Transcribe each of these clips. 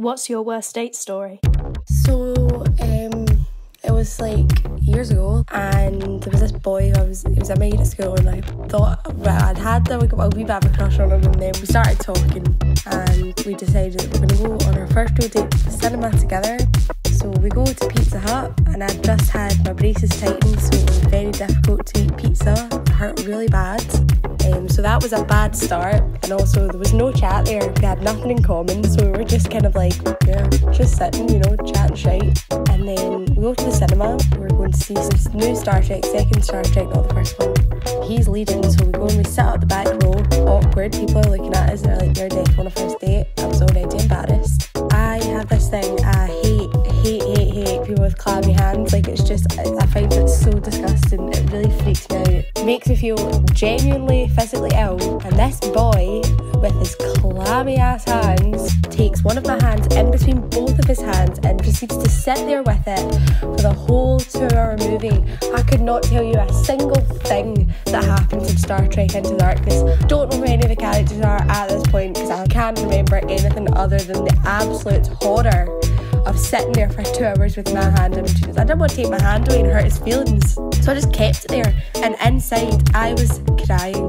What's your worst date story? So, it was like years ago, and there was this boy who he was at my at school, and I thought, well, I'd had like a wee bit of a crush on him, and then we started talking, and we decided that we're going to go on our first road date to the cinema together. So we go to Pizza Hut, and I'd just had my braces tightened, so it was very difficult to eat pizza. It hurt really bad. So that was a bad start, and also there was no chat there. We had nothing in common, so we were just kind of like, yeah, just sitting, chatting shite. And then we go to the cinema. We're going to see some new Star Trek, second Star Trek, not the first one. He's leading, so we go and we sit at the back row. Awkward, people are looking at us, they're like, you're deaf on a first date. I was already embarrassed. I have this thing, I hate people with clammy hands. Like, it's just, I find it so disgusting. It really freaks me out. It makes me feel genuinely physically ill. And this boy, with his clammy ass hands, takes one of my hands in between both of his hands and proceeds to sit there with it for the whole 2-hour movie. I could not tell you a single thing that happens in Star Trek Into Darkness. Don't know who any of the characters are at this point, because I can't remember anything other than the absolute horror of sitting there for 2 hours with my hand in between. I didn't want to take my hand away and hurt his feelings, so I just kept it there. And inside, I was crying.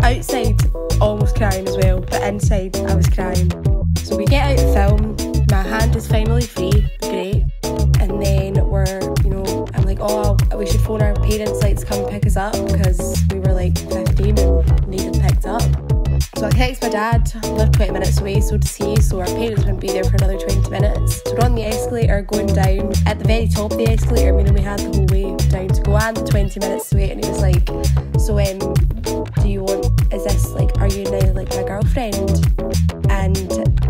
Outside, almost crying as well, but inside, I was crying. So we get out of the film, my hand is finally free, great. And then I'm like, we should phone our parents, like, to come and pick us up, because we were like 15 and needed picked up. So I text my dad, lived 20 minutes away, so does he, so our parents wouldn't be there for another 20 minutes. So we're on the escalator going down. At the very top of the escalator, we had the whole way down to go and the 20 minutes to wait, and he was like, so is this like, are you now like my girlfriend? And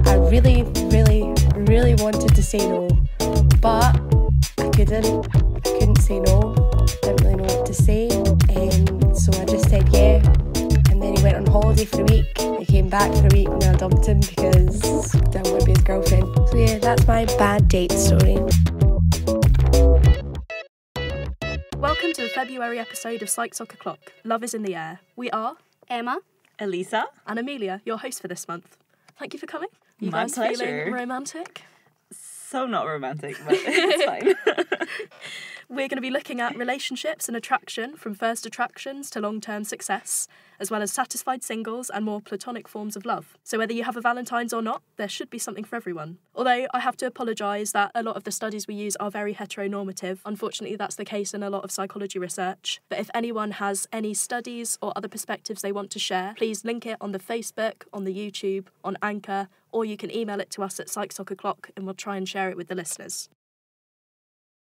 I really, really, really wanted to say no, but I couldn't say no, didn't really know what to say, so I just said yeah. And then he went on holiday for a week. He came back for a week and I dumped him because I didn't want to be his girlfriend. So yeah, that's my bad date story. Welcome to the February episode of Psych Soc O'Clock. Love is in the air. We are Emma, Elisa, and Amelia, your host for this month. Thank you for coming. You My guys pleasure. Feeling romantic? So not romantic, but it's fine. We're going to be looking at relationships and attraction, from first attractions to long-term success, as well as satisfied singles and more platonic forms of love. So whether you have a Valentine's or not, there should be something for everyone. Although I have to apologise that a lot of the studies we use are very heteronormative. Unfortunately, that's the case in a lot of psychology research. But if anyone has any studies or other perspectives they want to share, please link it on the Facebook, on the YouTube, on Anchor, or you can email it to us at psychsococlock and we'll try and share it with the listeners.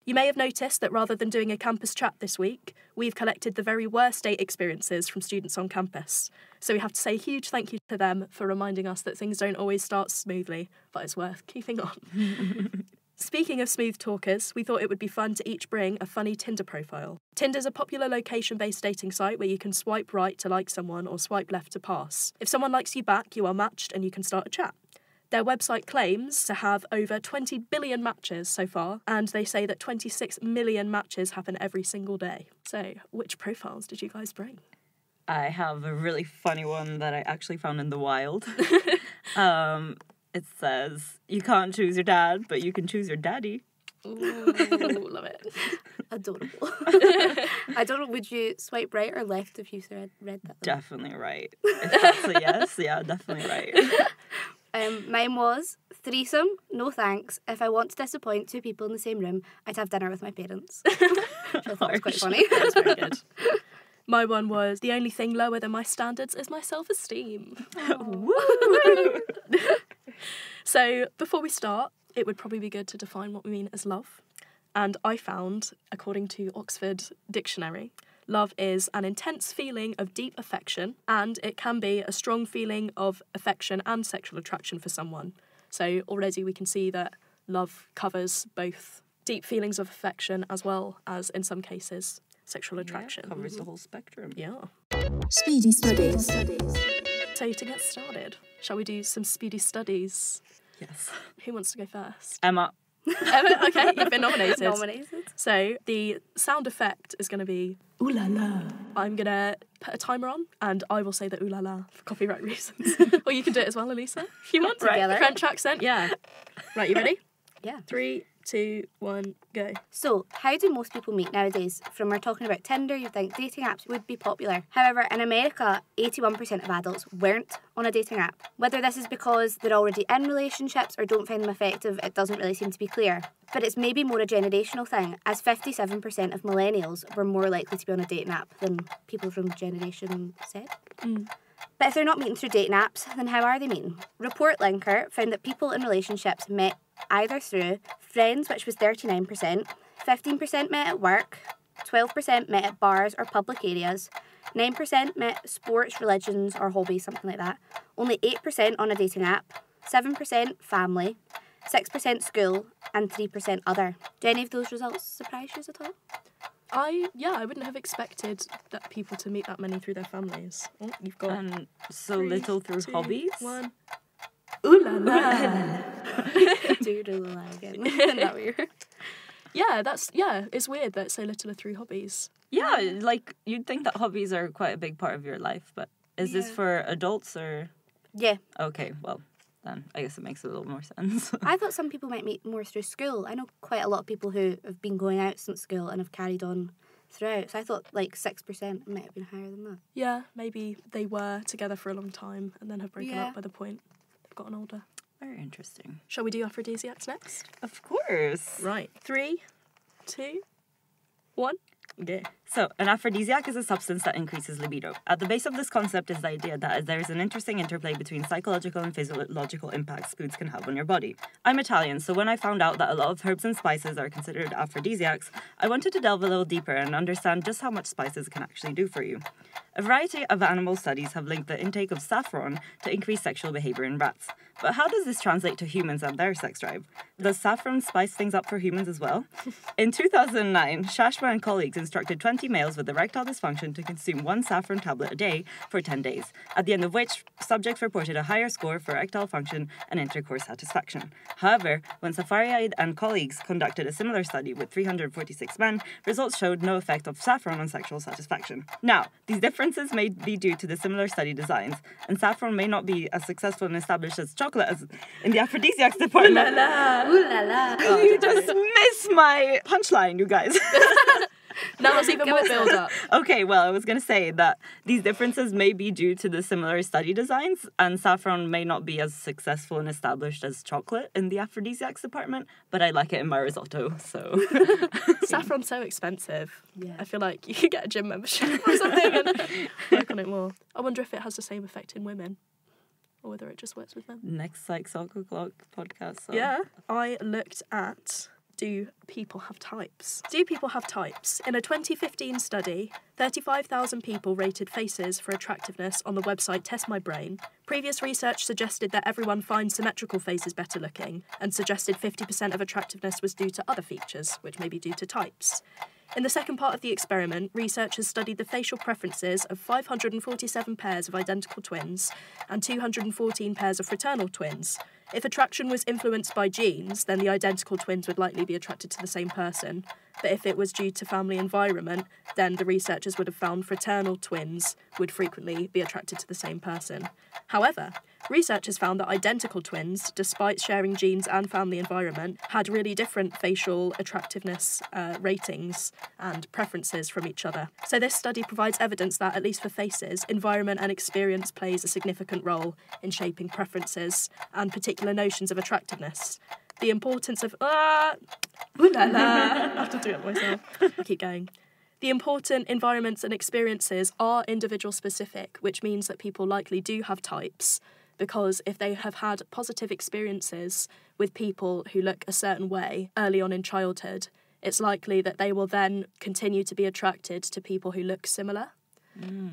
You may have noticed that rather than doing a campus chat this week, we've collected the very worst date experiences from students on campus. So we have to say a huge thank you to them for reminding us that things don't always start smoothly, but it's worth keeping on. Speaking of smooth talkers, we thought it would be fun to each bring a funny Tinder profile. Tinder's a popular location-based dating site where you can swipe right to like someone or swipe left to pass. If someone likes you back, you are matched and you can start a chat. Their website claims to have over 20 billion matches so far, and they say that 26 million matches happen every single day. So, which profiles did you guys bring? I have a really funny one that I actually found in the wild. It says, you can't choose your dad, but you can choose your daddy. Ooh, love it. adorable. I don't know, would you swipe right or left if you read that? Definitely right. If that's a yes, yeah, definitely right. Mine was threesome, no thanks. If I want to disappoint two people in the same room, I'd have dinner with my parents. Which I thought was quite funny. That's very good. My one was, the only thing lower than my standards is my self-esteem. Woo! So before we start, it would probably be good to define what we mean as love. And I found, according to Oxford Dictionary, love is an intense feeling of deep affection, and it can be a strong feeling of affection and sexual attraction for someone. So already we can see that love covers both deep feelings of affection as well as, in some cases, sexual attraction. Yeah, covers the whole spectrum. Yeah. Speedy Studies. So to get started, shall we do some speedy studies? Yes. Who wants to go first? Emma. Emma, okay, you've been nominated. Nominated. So the sound effect is going to be ooh la la. I'm going to put a timer on and I will say the ooh la la for copyright reasons. Or you can do it as well, Elisa, if you want. Together. French accent, yeah. Right, you ready? Yeah. 3, 2, 1, go. So, how do most people meet nowadays? From we're talking about Tinder, you'd think dating apps would be popular. However, in America, 81% of adults weren't on a dating app. Whether this is because they're already in relationships or don't find them effective, it doesn't really seem to be clear. But it's maybe more a generational thing, as 57% of millennials were more likely to be on a dating app than people from Generation Z. But if they're not meeting through dating apps, then how are they meeting? Report Linker found that people in relationships met either through friends, which was 39%, 15% met at work, 12% met at bars or public areas, 9% met sports, religions or hobbies, something like that, only 8% on a dating app, 7% family, 6% school and 3% other. Do any of those results surprise you at all? I wouldn't have expected that people to meet that many through their families. Oh, you've got so 3, little through 2, hobbies. 1. Ooh la la. Do the lie again. Isn't that weird? It's weird that so little are through hobbies. Yeah, like you'd think that hobbies are quite a big part of your life, but is this for adults or? Yeah. Okay, well, then I guess it makes a little more sense. I thought some people might meet more through school. I know quite a lot of people who have been going out since school and have carried on throughout. So I thought like 6% might have been higher than that. Yeah, maybe they were together for a long time and then have broken up by the point they've gotten older. Very interesting. Shall we do aphrodisiacs next? Of course. Right. 3, 2, 1. Okay. So, an aphrodisiac is a substance that increases libido. At the base of this concept is the idea that there is an interesting interplay between psychological and physiological impacts foods can have on your body. I'm Italian, so when I found out that a lot of herbs and spices are considered aphrodisiacs, I wanted to delve a little deeper and understand just how much spices can actually do for you. A variety of animal studies have linked the intake of saffron to increase sexual behavior in rats. But how does this translate to humans and their sex drive? Does saffron spice things up for humans as well? In 2009, Shashma and colleagues instructed 20 males with erectile dysfunction to consume 1 saffron tablet a day for 10 days, at the end of which subjects reported a higher score for erectile function and intercourse satisfaction. However, when Safariad and colleagues conducted a similar study with 346 men, results showed no effect of saffron on sexual satisfaction. Now, these differences may be due to the similar study designs, and saffron may not be as successful and established as chocolate as in the aphrodisiacs department. Ooh la la. Oh, you just missed my punchline, you guys. Now there's even more build up. Okay, well, I was going to say that these differences may be due to the similar study designs, and saffron may not be as successful and established as chocolate in the aphrodisiacs department, but I like it in my risotto, so. Saffron's so expensive. Yeah. I feel like you could get a gym membership or something and work on it more. I wonder if it has the same effect in women, or whether it just works with men. Next Psych Soc O'Clock podcast. So. Yeah. I looked at do people have types? Do people have types? In a 2015 study, 35,000 people rated faces for attractiveness on the website Test My Brain. Previous research suggested that everyone finds symmetrical faces better looking, and suggested 50% of attractiveness was due to other features, which may be due to types. In the second part of the experiment, researchers studied the facial preferences of 547 pairs of identical twins and 214 pairs of fraternal twins. If attraction was influenced by genes, then the identical twins would likely be attracted to the same person. But if it was due to family environment, then the researchers would have found fraternal twins would frequently be attracted to the same person. However, researchers found that identical twins, despite sharing genes and family environment, had really different facial attractiveness ratings and preferences from each other. So this study provides evidence that, at least for faces, environment and experience plays a significant role in shaping preferences and particular notions of attractiveness. The importance of... ooh la la! I have to do it myself. I keep going. The important environments and experiences are individual specific, which means that people likely do have types, because if they have had positive experiences with people who look a certain way early on in childhood, it's likely that they will then continue to be attracted to people who look similar.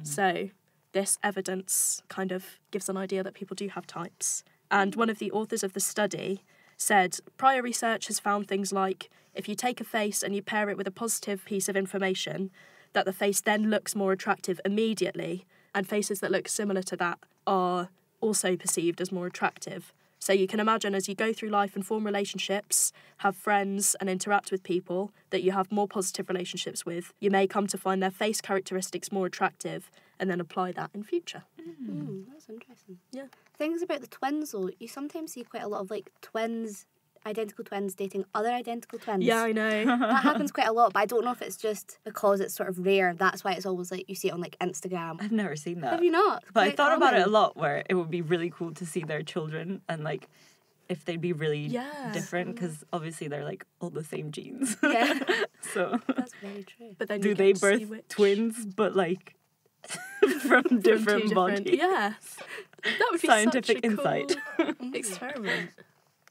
So this evidence kind of gives an idea that people do have types. And one of the authors of the study said, prior research has found things like, if you take a face and you pair it with a positive piece of information, that the face then looks more attractive immediately, and faces that look similar to that are also perceived as more attractive. So you can imagine as you go through life and form relationships, have friends and interact with people that you have more positive relationships with, you may come to find their face characteristics more attractive and then apply that in future. That's interesting. Yeah. Things about the twins, though, you sometimes see quite a lot of, like, twins identical twins dating other identical twins. Yeah, I know. That happens quite a lot, but I don't know if it's just because it's sort of rare. That's why it's always like you see it on like Instagram. I've never seen that. Have you not? But I Quite thought about it a common. lot, where it would be really cool to see their children and like if they'd be really Yeah. different, because obviously they're like all the same genes. Yeah, So that's very true. But then do you they get to see birth which- twins, but like from from two different bodies? Yes. That would be Scientific such a insight. cool experiment.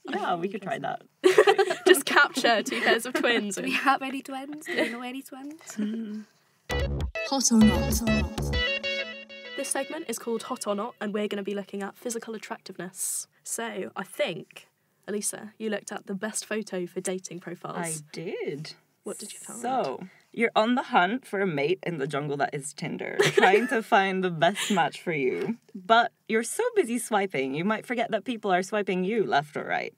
Yeah, we could try that. Just capture 2 pairs of twins. Do we have any twins? Do you know any twins? Hot or not? This segment is called Hot or Not, and we're going to be looking at physical attractiveness. So I think, Elisa, you looked at the best photo for dating profiles. I did. What did you find? So, you're on the hunt for a mate in the jungle that is Tinder, trying to find the best match for you. But you're so busy swiping, you might forget that people are swiping you left or right.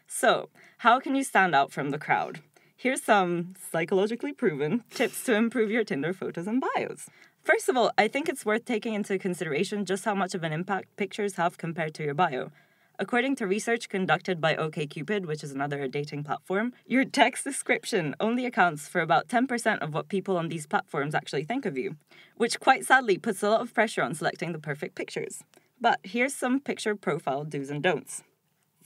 So, how can you stand out from the crowd? Here's some psychologically proven tips to improve your Tinder photos and bios. First of all, I think it's worth taking into consideration just how much of an impact pictures have compared to your bio. According to research conducted by OkCupid, which is another dating platform, your text description only accounts for about 10% of what people on these platforms actually think of you, which quite sadly puts a lot of pressure on selecting the perfect pictures. But here's some picture profile do's and don'ts.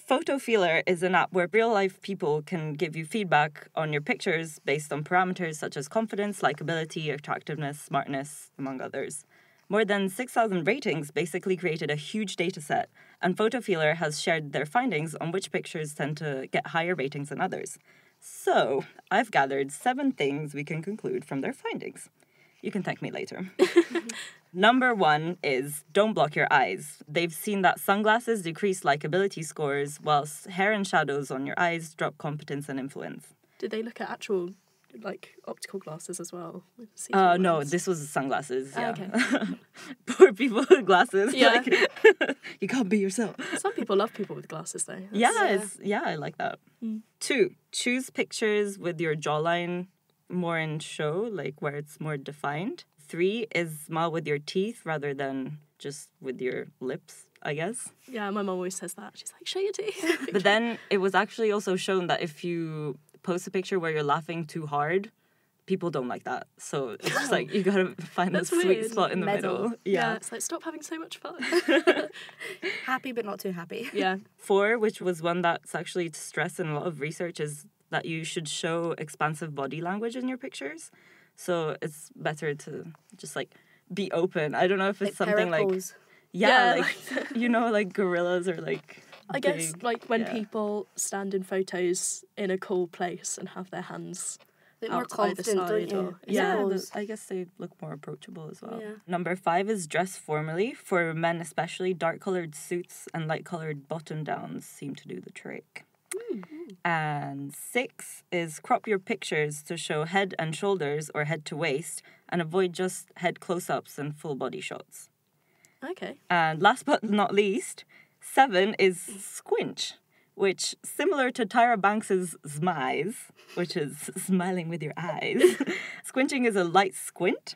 PhotoFeeler is an app where real-life people can give you feedback on your pictures based on parameters such as confidence, likability, attractiveness, smartness, among others. More than 6,000 ratings basically created a huge data set, and PhotoFeeler has shared their findings on which pictures tend to get higher ratings than others. So, I've gathered 7 things we can conclude from their findings. You can thank me later. Number 1 is don't block your eyes. They've seen that sunglasses decrease likability scores, whilst hair and shadows on your eyes drop competence and influence. Did they look at actual, like, optical glasses as well? No, this was sunglasses, yeah. Okay. Poor people with glasses. Yeah. Like, you can't be yourself. Some people love people with glasses, though. Yeah, I like that. 2, choose pictures with your jawline more in show, like where it's more defined. 3 is smile with your teeth rather than just with your lips, I guess. Yeah, my mum always says that. She's like, show your teeth. But then it was actually also shown that if you post a picture where you're laughing too hard, people don't like that. So it's just like, you gotta find the That's sweet weird. spot in the middle. Yeah, it's like, stop having so much fun. Happy but not too happy. Yeah. 4, which was one that's actually stressed in a lot of research, is that you should show expansive body language in your pictures. So it's better to just like be open. I don't know if it's Like something like pose. yeah, Yeah, like you know, like gorillas or like I guess, big, like, when yeah. people stand in photos in a cool place and have their hands Like more out to either confident, don't side, you? or- yeah, suppose. I guess they look more approachable as well. Yeah. Number 5 is dress formally. For men especially, dark-coloured suits and light-coloured button-downs seem to do the trick. And 6 is crop your pictures to show head and shoulders or head to waist, and avoid just head close-ups and full body shots. Okay. And last but not least, 7 is squinch, which, similar to Tyra Banks's smize, which is smiling with your eyes, squinching is a light squint.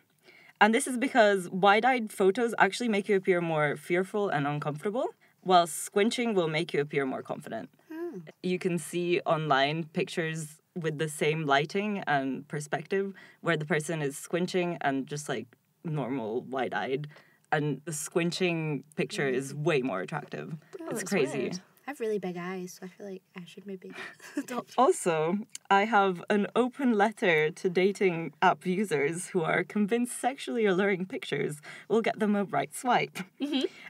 And this is because wide-eyed photos actually make you appear more fearful and uncomfortable, while squinching will make you appear more confident. You can see online pictures with the same lighting and perspective where the person is squinching and just like normal wide-eyed, and the squinching picture is way more attractive. It's that's crazy. weird. I have really big eyes, so I feel like I should maybe adopt. Also, I have an open letter to dating app users who are convinced sexually alluring pictures will get them a right swipe.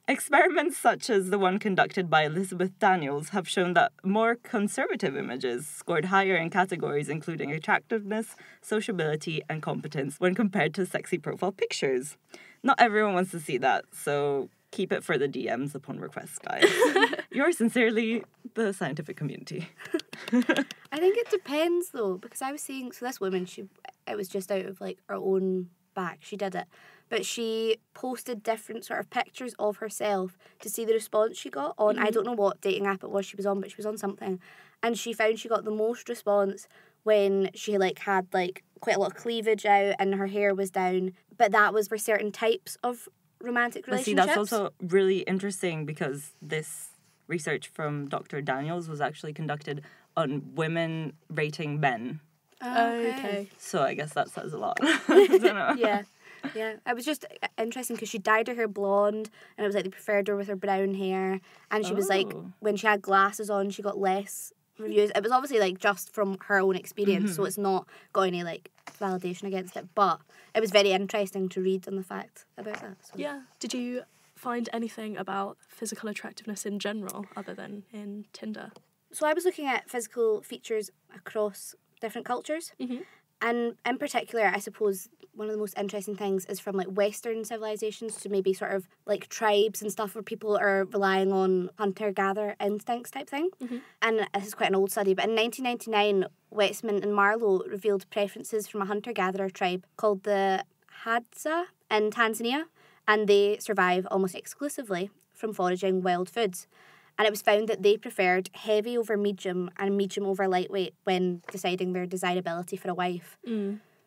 Experiments such as the one conducted by Elizabeth Daniels have shown that more conservative images scored higher in categories including attractiveness, sociability, and competence when compared to sexy profile pictures. Not everyone wants to see that, so keep it for the DMs upon request, guys. Yours sincerely, the scientific community. I think it depends though, because I was seeing, so this woman, it was just out of like her own back, she did it, but she posted different sort of pictures of herself to see the response she got on, I don't know what dating app it was she was on, but she was on something, and she found she got the most response when she like had like quite a lot of cleavage out and her hair was down, but that was for certain types of romantic But see, relationships. that's also really interesting because this research from Dr. Daniels was actually conducted on women rating men. Okay. So I guess that says a lot. I don't know. Yeah. It was just interesting because she dyed her hair blonde, and it was like they preferred her with her brown hair, and she was like, when she had glasses on, she got less reviews. It was obviously like just from her own experience, so it's not got any like validation against it, but it was very interesting to read on the fact about that. So. Yeah. Did you find anything about physical attractiveness in general other than in Tinder? So I was looking at physical features across different cultures. And in particular, I suppose one of the most interesting things is from like Western civilizations to maybe sort of like tribes and stuff where people are relying on hunter-gatherer instincts type thing. And this is quite an old study, but in 1999, Weissman and Marlowe revealed preferences from a hunter-gatherer tribe called the Hadza in Tanzania, and they survive almost exclusively from foraging wild foods. And it was found that they preferred heavy over medium and medium over lightweight when deciding their desirability for a wife.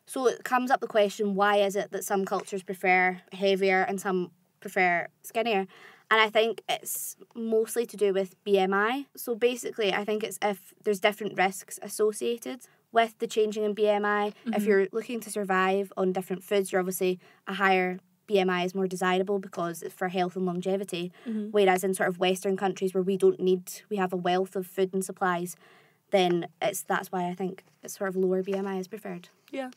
So it comes up the question, why is it that some cultures prefer heavier and some prefer skinnier? And I think it's mostly to do with BMI. So basically, I think it's if there's different risks associated with the changing in BMI. If you're looking to survive on different foods, you're obviously a higher BMI is more desirable because it's for health and longevity, whereas in sort of Western countries where we have a wealth of food and supplies, then that's why I think it's sort of lower BMI is preferred. Yeah.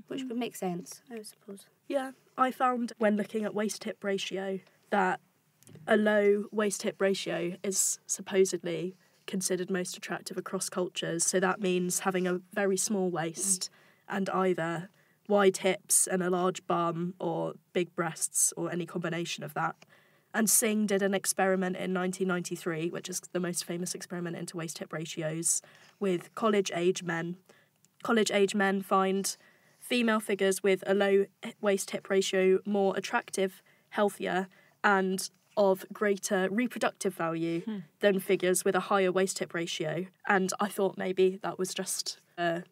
Which would make sense, I suppose. Yeah. I found when looking at waist-hip ratio that a low waist-hip ratio is supposedly considered most attractive across cultures. So that means having a very small waist and either wide hips and a large bum or big breasts or any combination of that. And Singh did an experiment in 1993, which is the most famous experiment into waist-hip ratios, with college-age men. College-age men find female figures with a low waist-hip ratio more attractive, healthier, and of greater reproductive value than figures with a higher waist-hip ratio. And I thought maybe that was just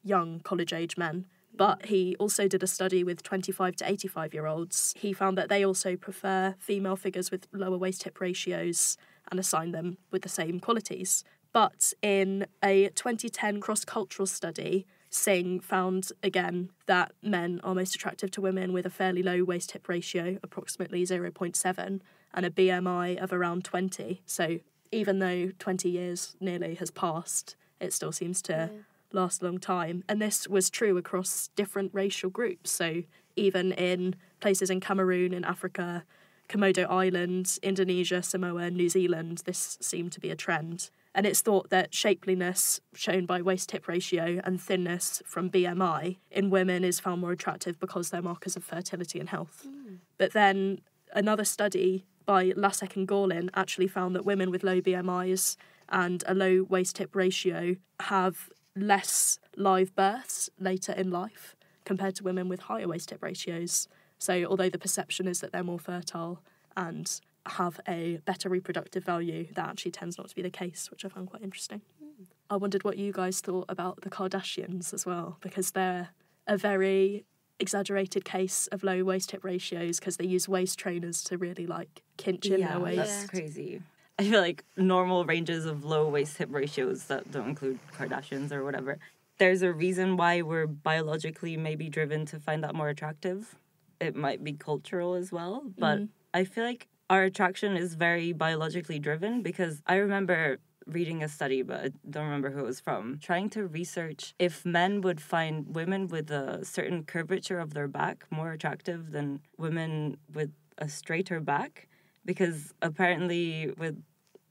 young college-age men. But he also did a study with 25 to 85-year-olds. He found that they also prefer female figures with lower waist-hip ratios and assign them with the same qualities. But in a 2010 cross-cultural study, Singh found again that men are most attractive to women with a fairly low waist-hip ratio, approximately 0.7, and a BMI of around 20. So even though 20 years nearly has passed, it still seems to last a long time. And this was true across different racial groups. So even in places in Cameroon, in Africa, Komodo Islands, Indonesia, Samoa, New Zealand, this seemed to be a trend. And it's thought that shapeliness shown by waist-hip ratio and thinness from BMI in women is found more attractive because they're markers of fertility and health. But then another study by Lasek and Gorlin actually found that women with low BMIs and a low waist-hip ratio have less live births later in life compared to women with higher waist-hip ratios. So although the perception is that they're more fertile and have a better reproductive value, that actually tends not to be the case, which I found quite interesting. I wondered what you guys thought about the Kardashians as well, because they're a very exaggerated case of low waist-hip ratios because they use waist trainers to really kinch in their waist. That's crazy. I feel like normal ranges of low waist-hip ratios that don't include Kardashians or whatever, there's a reason why we're biologically maybe driven to find that more attractive. It might be cultural as well, but I feel like our attraction is very biologically driven because I remember reading a study, but I don't remember who it was from, trying to research if men would find women with a certain curvature of their back more attractive than women with a straighter back. Because apparently with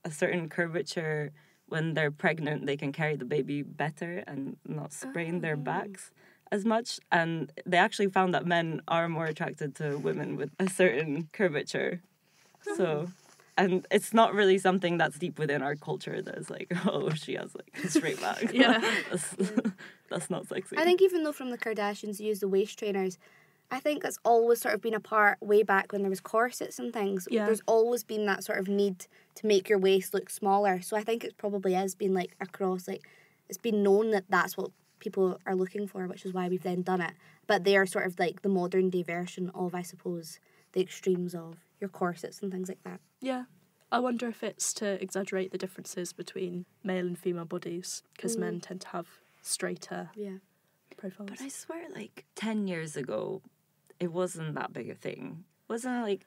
a certain curvature, when they're pregnant, they can carry the baby better and not sprain their backs as much. And they actually found that men are more attracted to women with a certain curvature. So, and it's not really something that's deep within our culture that is like, oh, she has a straight back. That's not sexy. I think even though from the Kardashians use the waist trainers, I think that's always sort of been a part way back when there was corsets and things. Yeah. There's always been that sort of need to make your waist look smaller. So I think it probably has been across, it's been known that that's what people are looking for, which is why we've then done it. But they are sort of the modern day version of, I suppose, the extremes of your corsets and things like that. Yeah. I wonder if it's to exaggerate the differences between male and female bodies, because men tend to have straighter profiles. But I swear, 10 years ago, it wasn't that big a thing. Wasn't it,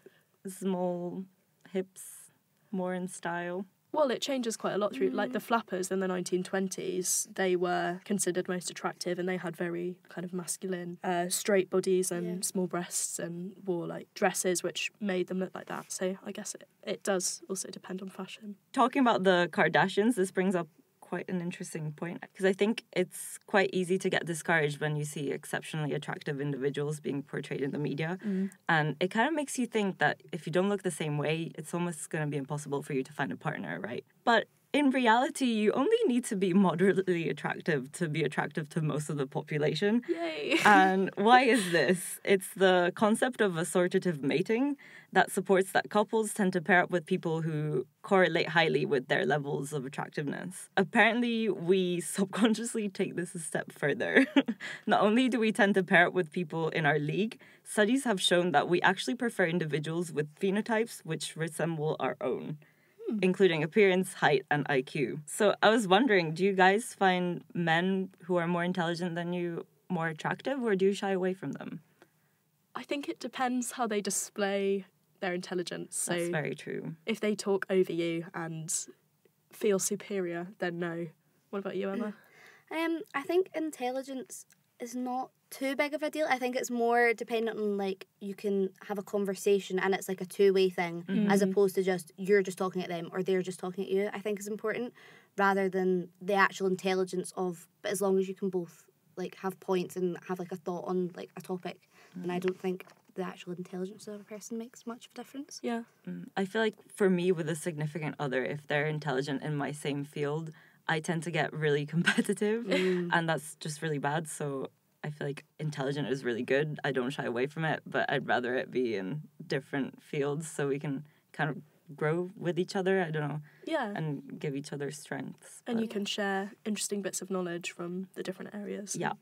small hips more in style? Well, it changes quite a lot through, the flappers in the 1920s, they were considered most attractive and they had very kind of masculine, straight bodies and small breasts and wore, dresses which made them look like that. So I guess it does also depend on fashion. Talking about the Kardashians, this brings up quite an interesting point, because I think it's quite easy to get discouraged when you see exceptionally attractive individuals being portrayed in the media. And it kind of makes you think that if you don't look the same way, it's almost going to be impossible for you to find a partner, right? But in reality, you only need to be moderately attractive to be attractive to most of the population. Yay! And why is this? It's the concept of assortative mating that supports that couples tend to pair up with people who correlate highly with their levels of attractiveness. Apparently, we subconsciously take this a step further. Not only do we tend to pair up with people in our league, studies have shown that we actually prefer individuals with phenotypes which resemble our own, including appearance, height, and IQ. So I was wondering, do you guys find men who are more intelligent than you more attractive, or do you shy away from them? I think it depends how they display their intelligence. So That's very true. if they talk over you and feel superior, then no. What about you, Emma? I think intelligence is not too big of a deal. I think it's more dependent on you can have a conversation and it's a two-way thing, as opposed to just you're just talking at them or they're just talking at you. I think is important rather than the actual intelligence of, but as long as you can both have points and have a thought on a topic, and I don't think the actual intelligence of a person makes much of a difference. Yeah. I feel like for me with a significant other, if they're intelligent in my same field, I tend to get really competitive and that's just really bad. So I feel like intelligent is really good. I don't shy away from it, but I'd rather it be in different fields so we can kind of grow with each other. I don't know. Yeah. And give each other strengths. And you can share interesting bits of knowledge from the different areas. Yeah.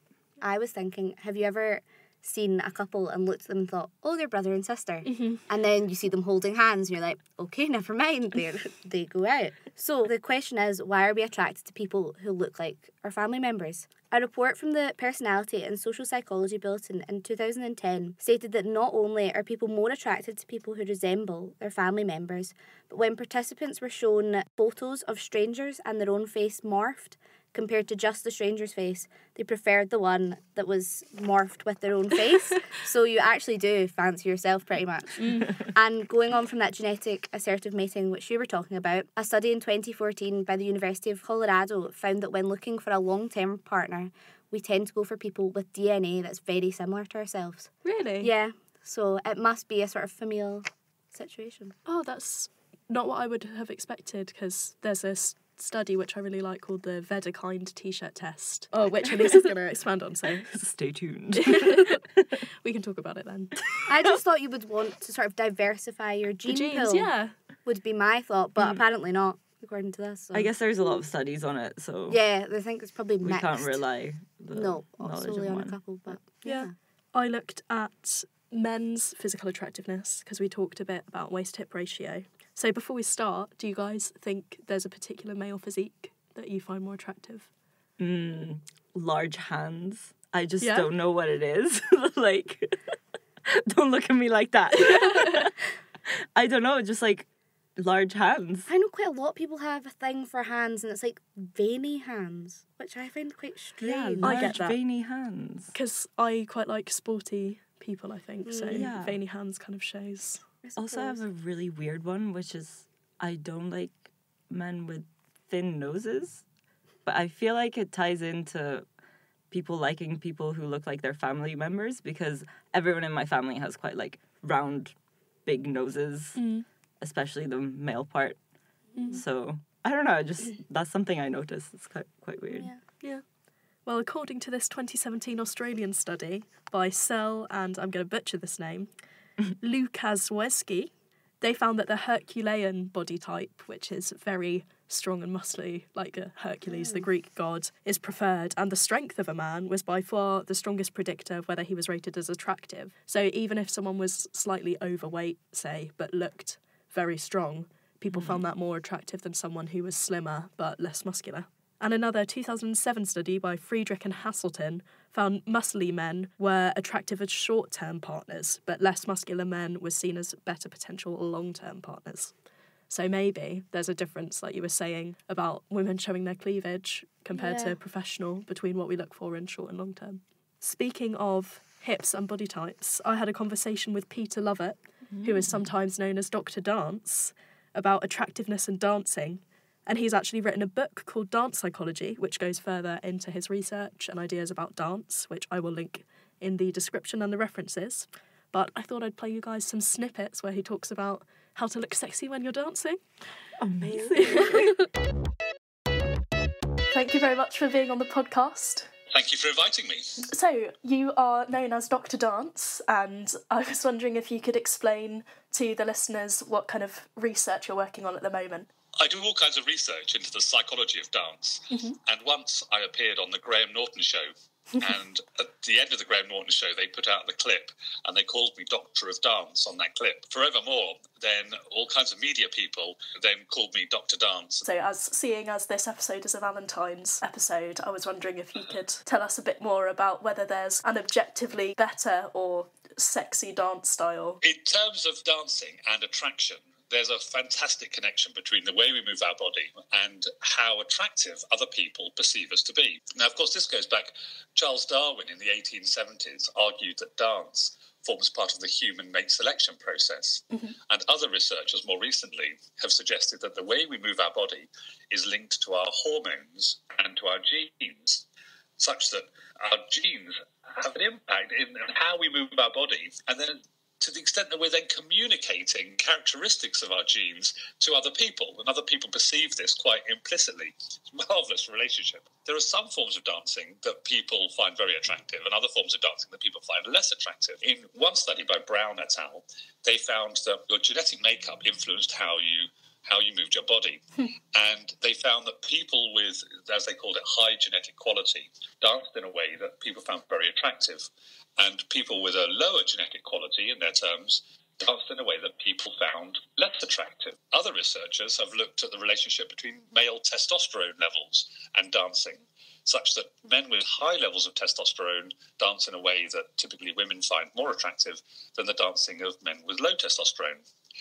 I was thinking, have you ever seen a couple and looked at them and thought, oh, they're brother and sister? And then you see them holding hands and you're like, okay, never mind, they go out. So the question is, why are we attracted to people who look like our family members? A report from the Personality and Social Psychology Bulletin in 2010 stated that not only are people more attracted to people who resemble their family members, but when participants were shown photos of strangers and their own face morphed, compared to just the stranger's face, they preferred the one that was morphed with their own face. So you actually do fancy yourself pretty much. And going on from that genetic assertive mating which you were talking about, a study in 2014 by the University of Colorado found that when looking for a long-term partner, we tend to go for people with DNA that's very similar to ourselves. Really? Yeah. So it must be a sort of familial situation. Oh, that's not what I would have expected, because there's a study which I really like called the Vedakind t-shirt test, which Elisa's going to expand on, so stay tuned. we can talk about it then. I just thought you would want to sort of diversify your gene Genes, pool. yeah. Would be my thought, but apparently not, according to this. So. I guess there's a lot of studies on it, so Yeah, I think it's probably we mixed. can't rely No, knowledge solely on on a one. couple, but Yeah. I looked at men's physical attractiveness because we talked a bit about waist-hip ratio. So before we start, do you guys think there's a particular male physique that you find more attractive? Large hands. I just Yeah? don't know what it is. Don't look at me like that. I don't know, just large hands. I know quite a lot of people have a thing for hands, and it's veiny hands, which I find quite strange. I large get that. veiny hands. Because I quite like sporty people, I think, so Yeah. veiny hands kind of shows. Also, I have a really weird one, which is I don't like men with thin noses, but I feel like it ties into people liking people who look like their family members, because everyone in my family has quite round, big noses, especially the male part. So I don't know, just that's something I noticed. It's quite weird. Yeah. Well, according to this 2017 Australian study by Serra and, I'm going to butcher this name, Lukaszewski, they found that the Herculean body type, which is very strong and muscly, like a Hercules, the Greek god, is preferred, and the strength of a man was by far the strongest predictor of whether he was rated as attractive. So even if someone was slightly overweight, say, but looked very strong, People found that more attractive than someone who was slimmer but less muscular. And another 2007 study by Friedrich and Hasselton found muscly men were attractive as short-term partners, but less muscular men were seen as better potential long-term partners. So maybe there's a difference, like you were saying, about women showing their cleavage compared to professional between what we look for in short and long-term. Speaking of hips and body types, I had a conversation with Peter Lovett, who is sometimes known as Dr. Dance, about attractiveness and dancing. And he's actually written a book called Dance Psychology, which goes further into his research and ideas about dance, which I will link in the description and the references. But I thought I'd play you guys some snippets where he talks about how to look sexy when you're dancing. Amazing. Thank you very much for being on the podcast. Thank you for inviting me. So, you are known as Dr. Dance, and I was wondering if you could explain to the listeners what kind of research you're working on at the moment. I do all kinds of research into the psychology of dance, and once I appeared on the Graham Norton show, and at the end of the Graham Norton show they put out the clip, and they called me Doctor of Dance on that clip. Forevermore, then all kinds of media people then called me Dr. Dance. So seeing as this episode is a Valentine's episode, I was wondering if you could tell us a bit more about whether there's an objectively better or sexy dance style. In terms of dancing and attraction, there's a fantastic connection between the way we move our body and how attractive other people perceive us to be. Now, of course, this goes back. Charles Darwin in the 1870s argued that dance forms part of the human mate selection process. And other researchers more recently have suggested that the way we move our body is linked to our hormones and to our genes, such that our genes have an impact in how we move our body, and then to the extent that we're then communicating characteristics of our genes to other people, and other people perceive this quite implicitly. It's a marvellous relationship. There are some forms of dancing that people find very attractive, and other forms of dancing that people find less attractive. In one study by Brown et al., they found that your genetic makeup influenced how you moved your body. And they found that people with, as they called it, high genetic quality danced in a way that people found very attractive. And people with a lower genetic quality, in their terms, danced in a way that people found less attractive. Other researchers have looked at the relationship between male testosterone levels and dancing, such that men with high levels of testosterone dance in a way that typically women find more attractive than the dancing of men with low testosterone.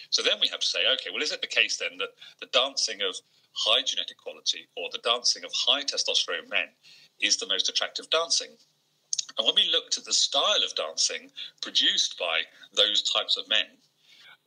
So then we have to say, okay, well, is it the case then that the dancing of high genetic quality or the dancing of high testosterone men is the most attractive dancing? And when we looked at the style of dancing produced by those types of men,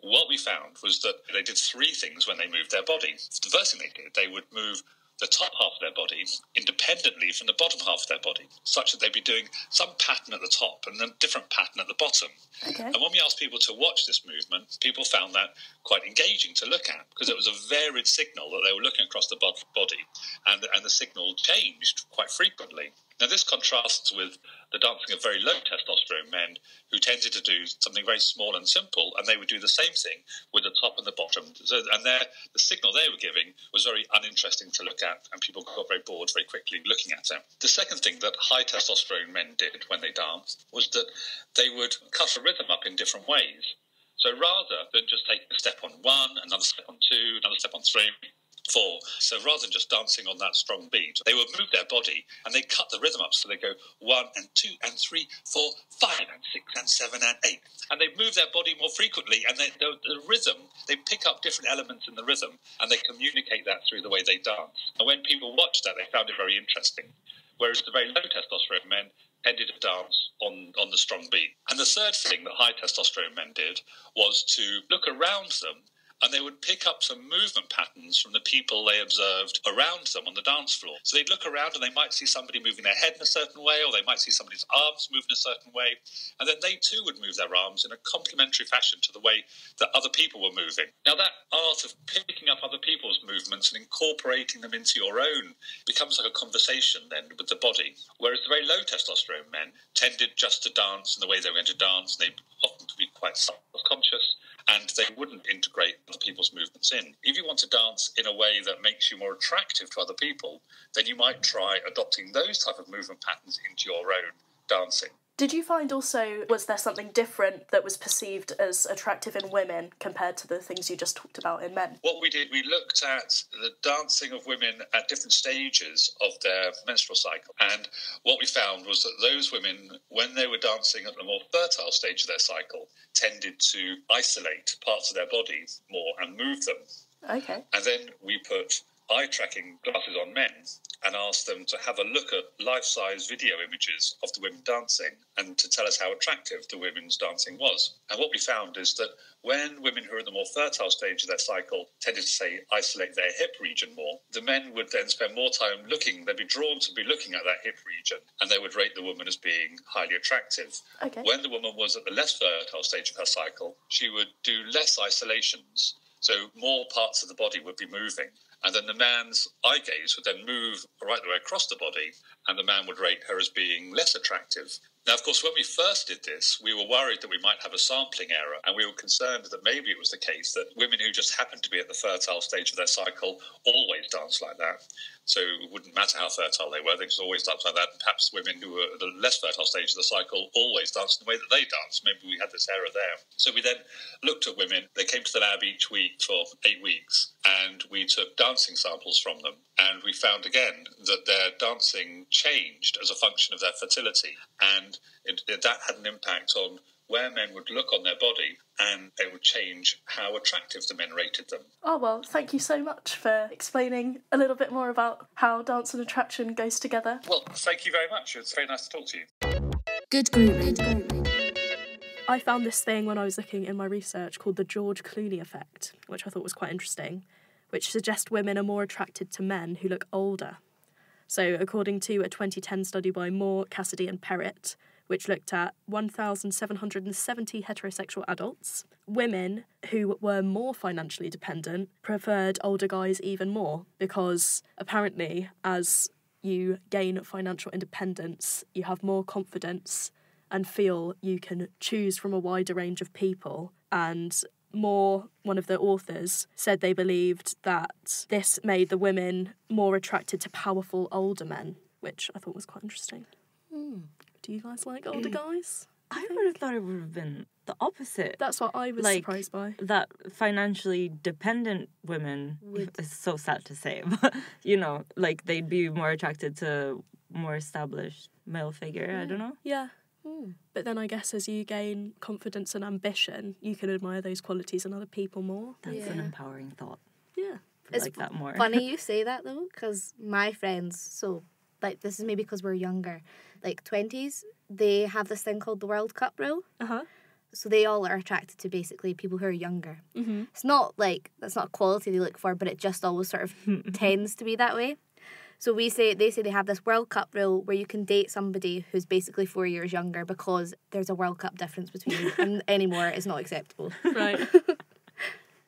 what we found was that they did three things when they moved their body. The first thing they did, they would move the top half of their body independently from the bottom half of their body, such that they'd be doing some pattern at the top and a different pattern at the bottom. Okay. And when we asked people to watch this movement, people found that quite engaging to look at, because it was a varied signal that they were looking across the body, and the signal changed quite frequently. Now, this contrasts with the dancing of very low testosterone men who tended to do something very small and simple, and they would do the same thing with the top and the bottom. So, and the signal they were giving was very uninteresting to look at, and people got very bored very quickly looking at it. The second thing that high testosterone men did when they danced was that they would cut a rhythm up in different ways. So rather than just taking a step on one, another step on two, another step on three, four. So rather than just dancing on that strong beat, they would move their body and they cut the rhythm up. So they go 1 and 2 and 3, 4, 5 and 6 and 7 and 8. And they move their body more frequently, and the rhythm, they pick up different elements in the rhythm and they communicate that through the way they dance. And when people watched that, they found it very interesting. Whereas the very low testosterone men tended to dance on the strong beat. And the third thing that high testosterone men did was to look around them, and they would pick up some movement patterns from the people they observed around them on the dance floor. So they'd look around and they might see somebody moving their head in a certain way, or they might see somebody's arms moving a certain way, and then they too would move their arms in a complementary fashion to the way that other people were moving. Now, that art of picking up other people's movements and incorporating them into your own becomes like a conversation then with the body, whereas the very low testosterone men tended just to dance in the way they were going to dance, and they often to be quite self-conscious, and they wouldn't integrate other people's movements in. If you want to dance in a way that makes you more attractive to other people, then you might try adopting those type of movement patterns into your own dancing. Did you find also, was there something different that was perceived as attractive in women compared to the things you just talked about in men? What we did, we looked at the dancing of women at different stages of their menstrual cycle. And what we found was that those women, when they were dancing at the more fertile stage of their cycle, tended to isolate parts of their body more and move them. Okay. And then we put eye-tracking glasses on men and asked them to have a look at life-size video images of the women dancing and to tell us how attractive the women's dancing was. And what we found is that when women who are in the more fertile stage of their cycle tended to, say, isolate their hip region more, the men would then spend more time looking, they'd be drawn to be looking at that hip region, and they would rate the woman as being highly attractive. Okay. When the woman was at the less fertile stage of her cycle, she would do less isolations, so more parts of the body would be moving. And then the man's eye gaze would then move right the way across the body, and the man would rate her as being less attractive. Now, of course, when we first did this, we were worried that we might have a sampling error, and we were concerned that maybe it was the case that women who just happened to be at the fertile stage of their cycle always danced like that. So it wouldn't matter how fertile they were, they just always danced like that. And perhaps women who were at the less fertile stage of the cycle always danced in the way that they danced. Maybe we had this error there. So we then looked at women. They came to the lab each week for 8 weeks, and we took dancing samples from them. And we found again that their dancing changed as a function of their fertility. And that had an impact on where men would look on their body, and it would change how attractive the men rated them. Oh, well, thank you so much for explaining a little bit more about how dance and attraction goes together. Well, thank you very much. It's very nice to talk to you. Good grooming. I found this thing when I was looking in my research called the George Clooney effect, which I thought was quite interesting, which suggests women are more attracted to men who look older. So according to a 2010 study by Moore, Cassidy and Perrett, which looked at 1,770 heterosexual adults, women who were more financially dependent preferred older guys even more, because apparently as you gain financial independence, you have more confidence and feel you can choose from a wider range of people. And Moore, one of the authors, said they believed that this made the women more attracted to powerful older men, which I thought was quite interesting. Do you guys like older guys? I would have thought it would have been the opposite. That's what I was surprised by. That financially dependent women, it's so sad to say, but, you know, like they'd be more attracted to more established male figure, I don't know. Yeah. But then I guess as you gain confidence and ambition, you can admire those qualities in other people more. That's an empowering thought. Yeah. It's like that more. Funny you say that though, because my friends, so like this is maybe because we're younger, like 20s, they have this thing called the World Cup rule. So they all are attracted to basically people who are younger. It's not like, that's not a quality they look for, but it just always sort of tends to be that way. So they say they have this World Cup rule where you can date somebody who's basically 4 years younger because there's a World Cup difference between you, and anymore it's not acceptable. Right.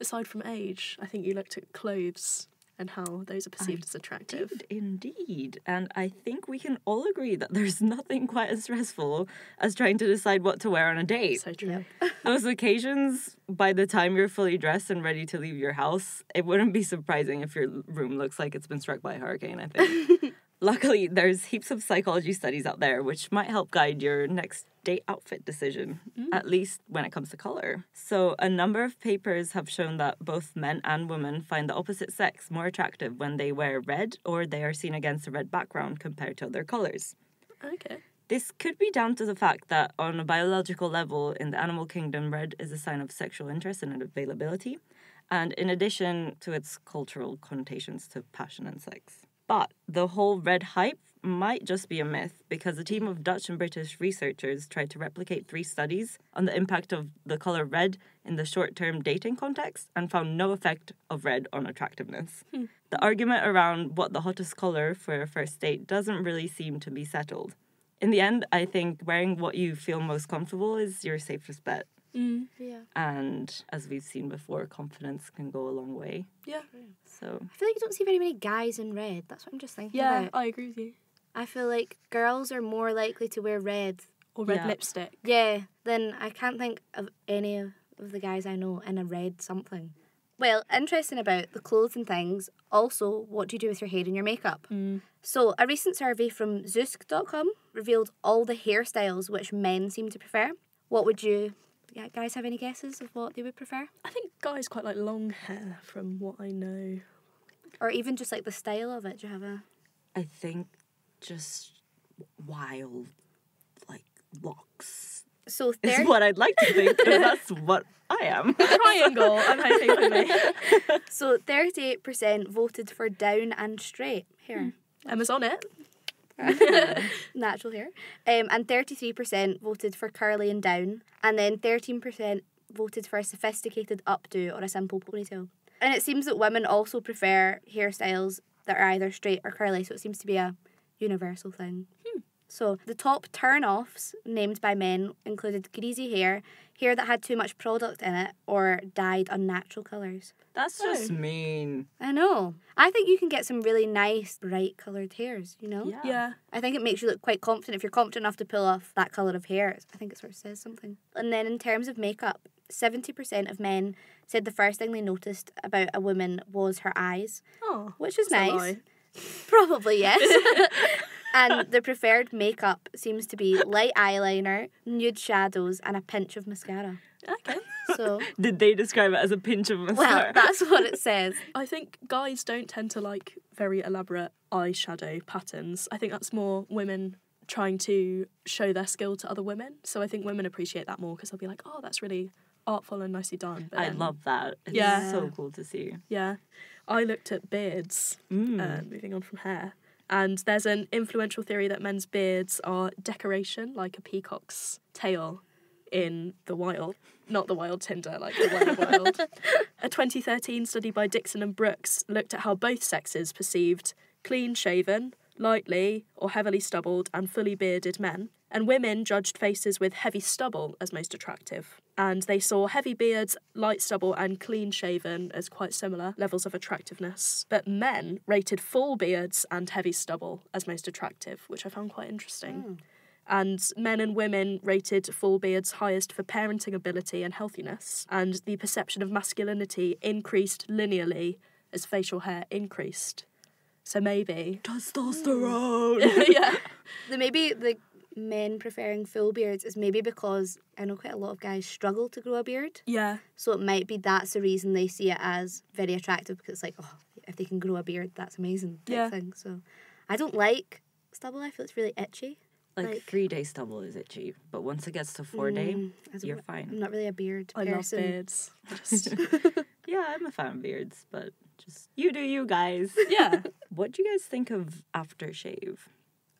Aside from age, I think you looked at clothes and how those are perceived as attractive. Indeed. And I think we can all agree that there's nothing quite as stressful as trying to decide what to wear on a date. So true. Those occasions, by the time you're fully dressed and ready to leave your house, it wouldn't be surprising if your room looks like it's been struck by a hurricane, I think. Luckily, there's heaps of psychology studies out there which might help guide your next date outfit decision, at least when it comes to colour. So a number of papers have shown that both men and women find the opposite sex more attractive when they wear red or they are seen against a red background compared to other colours. Okay. This could be down to the fact that on a biological level in the animal kingdom, red is a sign of sexual interest and availability, and in addition to its cultural connotations to passion and sex. But the whole red hype might just be a myth, because a team of Dutch and British researchers tried to replicate 3 studies on the impact of the colour red in the short-term dating context and found no effect of red on attractiveness. The argument around what the hottest colour for a first date doesn't really seem to be settled. In the end, I think wearing what you feel most comfortable is your safest bet. Yeah. And as we've seen before, confidence can go a long way. Yeah. So I feel like you don't see very many guys in red. That's what I'm just thinking Yeah, about. I agree with you. I feel like girls are more likely to wear red. Or red lipstick. Yeah. Then I can't think of any of the guys I know in a red something. Well, interesting about the clothes and things, also what do you do with your hair and your makeup? So a recent survey from Zoosk.com revealed all the hairstyles which men seem to prefer. What would you guys have any guesses of what they would prefer? I think guys quite like long hair from what I know. Or even just like the style of it, do you have a... I think just wild, like, locks So is what I'd like to think, because that's what I am. Triangle, I'm hoping for me. So 38% voted for down and straight hair. Emma's on it. Natural hair. And 33% voted for curly and down. And then 13% voted for a sophisticated updo or a simple ponytail. And it seems that women also prefer hairstyles that are either straight or curly, so it seems to be a universal thing. So the top turn-offs named by men included greasy hair, hair that had too much product in it, or dyed unnatural colours. That's just mean. I know. I think you can get some really nice, bright coloured hairs, you know? Yeah. I think it makes you look quite confident. If you're confident enough to pull off that colour of hair, I think it sort of says something. And then in terms of makeup, 70% of men said the first thing they noticed about a woman was her eyes, which is that's a nice. lie. Probably, yes. And the preferred makeup seems to be light eyeliner, nude shadows, and a pinch of mascara. Okay. So, Did they describe it as a pinch of well, mascara? that's what it says. I think guys don't tend to like very elaborate eyeshadow patterns. I think that's more women trying to show their skill to other women. So I think women appreciate that more because they'll be like, oh, that's really artful and nicely done. But I love that. It's Yeah. so cool to see. Yeah. I looked at beards, moving on from hair. And there's an influential theory that men's beards are decoration, like a peacock's tail in the wild. Not the wild Tinder, like the wild. A 2013 study by Dixon and Brooks looked at how both sexes perceived clean-shaven, lightly or heavily stubbled and fully bearded men. And women judged faces with heavy stubble as most attractive. And they saw heavy beards, light stubble and clean-shaven as quite similar levels of attractiveness. But men rated full beards and heavy stubble as most attractive, which I found quite interesting. And men and women rated full beards highest for parenting ability and healthiness. And the perception of masculinity increased linearly as facial hair increased. So maybe... Testosterone! Yeah. Maybe the men preferring full beards is maybe because I know quite a lot of guys struggle to grow a beard. Yeah. So it might be that's the reason they see it as very attractive, because it's like, oh, if they can grow a beard, that's amazing type thing. So I don't like stubble. I feel it's really itchy. Like 3-day stubble is itchy, but once it gets to 4-day, you're fine. I'm not really a beard I person. love beards. Just, Yeah, I'm a fan of beards, but just you do you guys. yeah. What do you guys think of aftershave?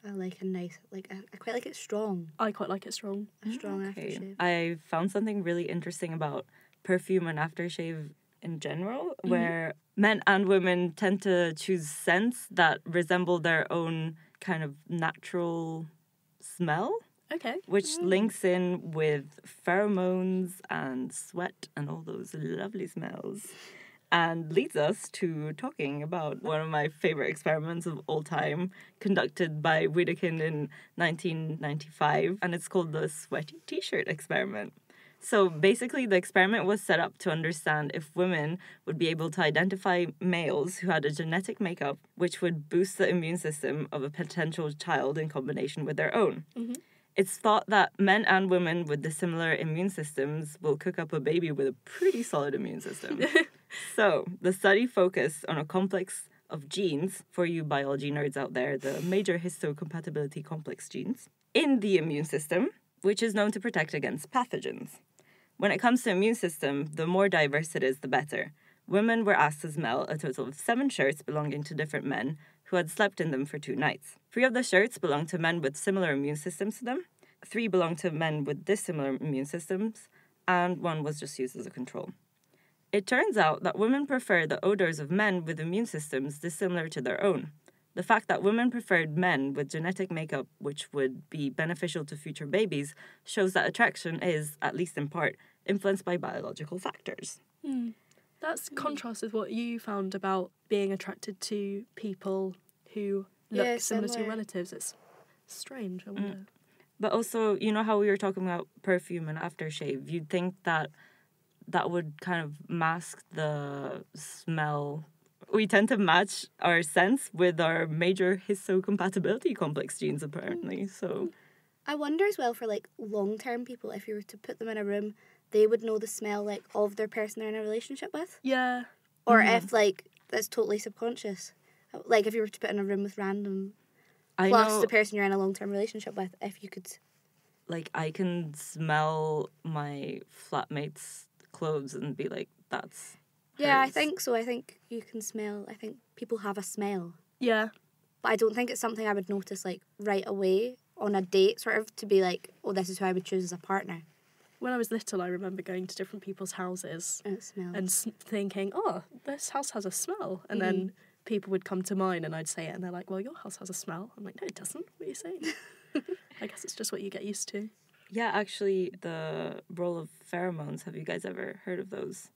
I like a nice, I quite like it strong. I quite like it strong. A strong aftershave. I found something really interesting about perfume and aftershave in general, where men and women tend to choose scents that resemble their own kind of natural smell, Okay. which links in with pheromones and sweat and all those lovely smells, and leads us to talking about one of my favorite experiments of all time, conducted by Wedekind in 1995, and it's called the sweaty t-shirt experiment. So basically, the experiment was set up to understand if women would be able to identify males who had a genetic makeup which would boost the immune system of a potential child in combination with their own. It's thought that men and women with dissimilar immune systems will cook up a baby with a pretty solid immune system. So, the study focused on a complex of genes, for you biology nerds out there, the major histocompatibility complex genes, in the immune system, which is known to protect against pathogens. When it comes to immune system, the more diverse it is, the better. Women were asked to smell a total of 7 shirts belonging to different men who had slept in them for 2 nights. 3 of the shirts belonged to men with similar immune systems to them, 3 belonged to men with dissimilar immune systems, and 1 was just used as a control. It turns out that women prefer the odors of men with immune systems dissimilar to their own. The fact that women preferred men with genetic makeup which would be beneficial to future babies shows that attraction is, at least in part, influenced by biological factors. That's contrast with what you found about being attracted to people who look similar to your relatives. It's strange, I wonder. But also, you know how we were talking about perfume and aftershave? You'd think that that would kind of mask the smell. We tend to match our sense with our major histocompatibility complex genes, apparently. So I wonder as well for like long-term people, if you were to put them in a room, they would know the smell like of their person they're in a relationship with. Yeah. Or if like that's totally subconscious. Like if you were to put in a room with random plus the person you're in a long-term relationship with, if you could. Like I can smell my flatmate's clothes and be like, that's Yeah, I hers. think so. I think you can smell. I think people have a smell. Yeah. But I don't think it's something I would notice like right away on a date, sort of, to be like, oh, this is who I would choose as a partner. When I was little, I remember going to different people's houses And it smells. and thinking, oh, this house has a smell. And then people would come to mine and I'd say it and they're like, well, your house has a smell. I'm like, no, it doesn't. What are you saying? I guess it's just what you get used to. Yeah, actually, the role of pheromones, have you guys ever heard of those?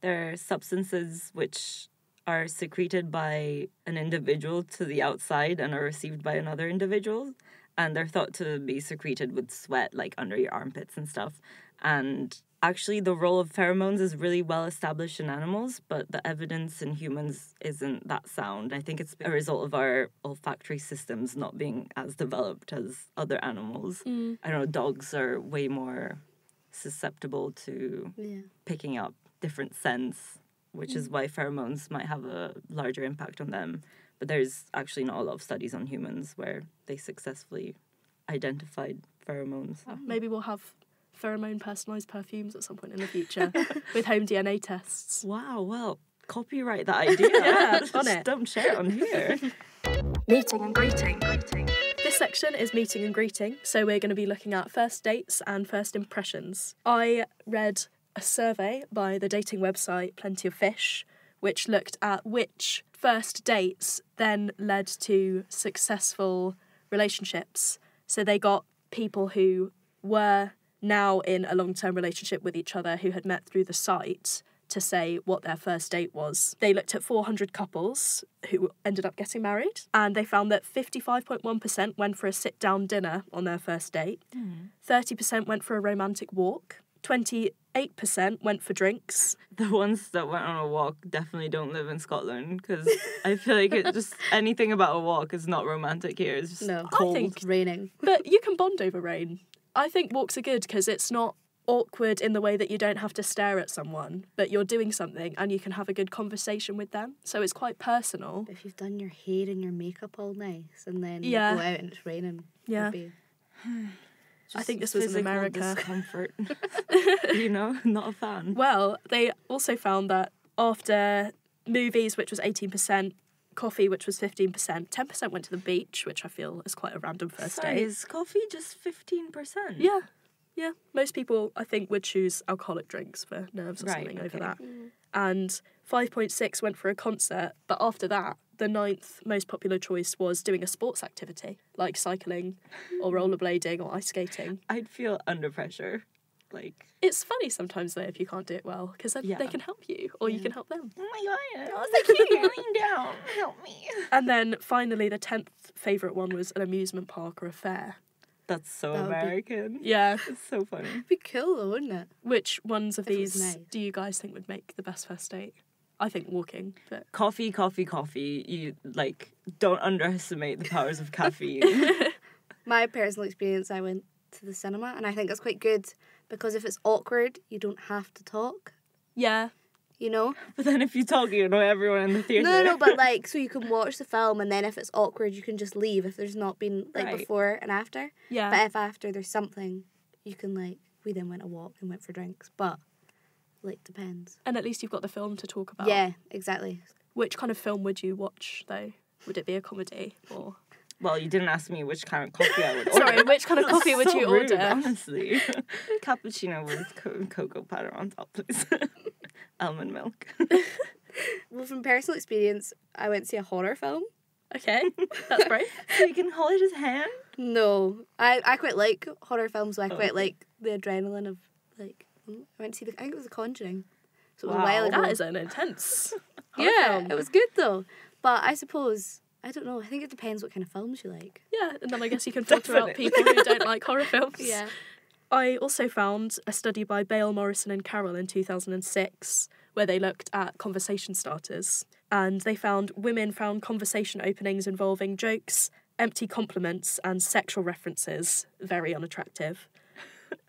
They're substances which are secreted by an individual to the outside and are received by another individual. And they're thought to be secreted with sweat, like under your armpits and stuff. And actually, the role of pheromones is really well established in animals, but the evidence in humans isn't that sound. I think it's a result of our olfactory systems not being as developed as other animals. I don't know, dogs are way more susceptible to picking up different scents, which is why pheromones might have a larger impact on them. But there's actually not a lot of studies on humans where they successfully identified pheromones. Maybe we'll have pheromone personalised perfumes at some point in the future with home DNA tests. Wow, well, copyright that idea. Yeah, on Just it. don't share it on here. Meeting and greeting. This section is meeting and greeting, so we're going to be looking at first dates and first impressions. I read a survey by the dating website Plenty of Fish, which looked at which first dates then led to successful relationships. So they got people who were now in a long-term relationship with each other who had met through the site to say what their first date was. They looked at 400 couples who ended up getting married, and they found that 55.1% went for a sit-down dinner on their first date, 30% went for a romantic walk, 28% went for drinks. The ones that went on a walk definitely don't live in Scotland, because I feel like it just anything about a walk is not romantic here. It's just No, cold. I think it's raining. But you can bond over rain. I think walks are good because it's not awkward in the way that you don't have to stare at someone, but you're doing something and you can have a good conversation with them. So it's quite personal. If you've done your hair and your makeup all nice and then Yeah. you go out and it's raining. Yeah. it'd be- I think this was in Physical America. discomfort. You know, not a fan. Well, they also found that after movies, which was 18%, coffee, which was 15%, 10% went to the beach, which I feel is quite a random first Sorry, date. is coffee just 15%? Yeah. Yeah. Most people, I think, would choose alcoholic drinks for nerves or Right, something over okay. that. And 5.6 went for a concert, but after that, the 9th most popular choice was doing a sports activity, like cycling or rollerblading or ice skating. I'd feel under pressure. Like, It's funny sometimes, though, if you can't do it well, because Yeah. they can help you or you can help them. oh my god, I was like, lean down, help me. And then finally, the 10th favourite one was an amusement park or a fair. That's so That would be- American. Yeah. It's so funny. It'd be cool though, wouldn't it? Which ones of If it was these nice. do you guys think would make the best first date? I think walking, but Coffee. You, like, don't underestimate the powers of caffeine. My personal experience, I went to the cinema and I think it's quite good because if it's awkward, you don't have to talk, yeah. you know? But then if you talk, you know everyone in the theatre. No, but like, so you can watch the film and then if it's awkward, you can just leave if there's not been like Right. before and after. Yeah. But if after there's something, you can like, we then went a walk and went for drinks, but like, depends. And at least you've got the film to talk about. Yeah, exactly. Which kind of film would you watch, though? Would it be a comedy or... Well, you didn't ask me which kind of coffee I would order. Sorry, which kind of That's coffee would so you rude, order? honestly. Cappuccino with cocoa powder on top, please. Almond milk. Well, from personal experience, I went to see a horror film. Okay, that's brave. So you can hold his hand? No, I quite like horror films, so I Oh. quite like the adrenaline of like. I went to see I think it was The Conjuring, so it was a Wow. while ago. That is an intense horror yeah, film. it was good though. But I suppose I don't know. I think it depends what kind of films you like. Yeah, and then I guess you can filter out people who don't like horror films. Yeah, I also found a study by Bale, Morrison and Carroll in 2006 where they looked at conversation starters, and they found women found conversation openings involving jokes, empty compliments and sexual references very unattractive.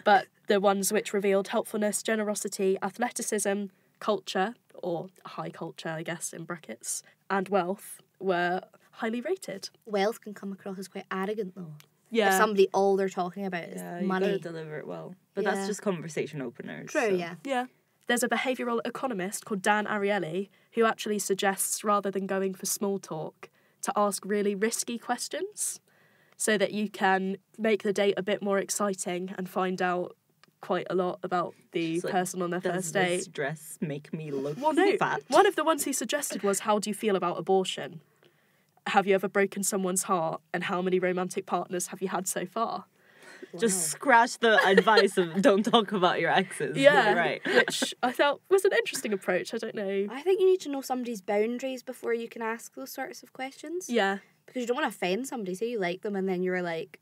But the ones which revealed helpfulness, generosity, athleticism, culture, or high culture, I guess, in brackets, and wealth were highly rated. Wealth can come across as quite arrogant, though. Yeah. If somebody, all they're talking about is Yeah, you money. gotta deliver it well. But Yeah. that's just conversation openers. True, so. yeah. Yeah. There's a behavioural economist called Dan Ariely who actually suggests, rather than going for small talk, to ask really risky questions so that you can make the date a bit more exciting and find out quite a lot about the It's like, person on their Does first this date. dress make me look Well, no. fat? One of the ones he suggested was, how do you feel about abortion? Have you ever broken someone's heart? And how many romantic partners have you had so far? Just scratch the advice of don't talk about your exes. Yeah, Right. which I felt was an interesting approach. I don't know. I think you need to know somebody's boundaries before you can ask those sorts of questions. Yeah, Because you don't want to offend somebody. Say you like them and then you were like,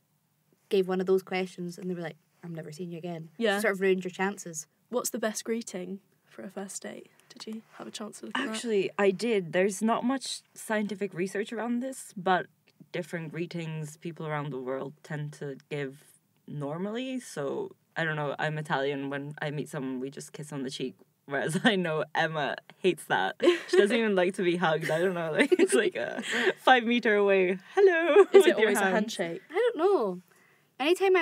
gave one of those questions and they were like, I'm never seeing you again. Yeah. You sort of ruined your chances. what's the best greeting for a first date? Did you have a chance to look at that? Actually, I did. There's not much scientific research around this, but different greetings people around the world tend to give normally. So, I don't know, I'm Italian. When I meet someone, we just kiss on the cheek. Whereas I know Emma hates that. She doesn't even like to be hugged. I don't know. Like, it's like a 5 meter away. Hello. Is with it your always a hand. handshake? I don't know. Anytime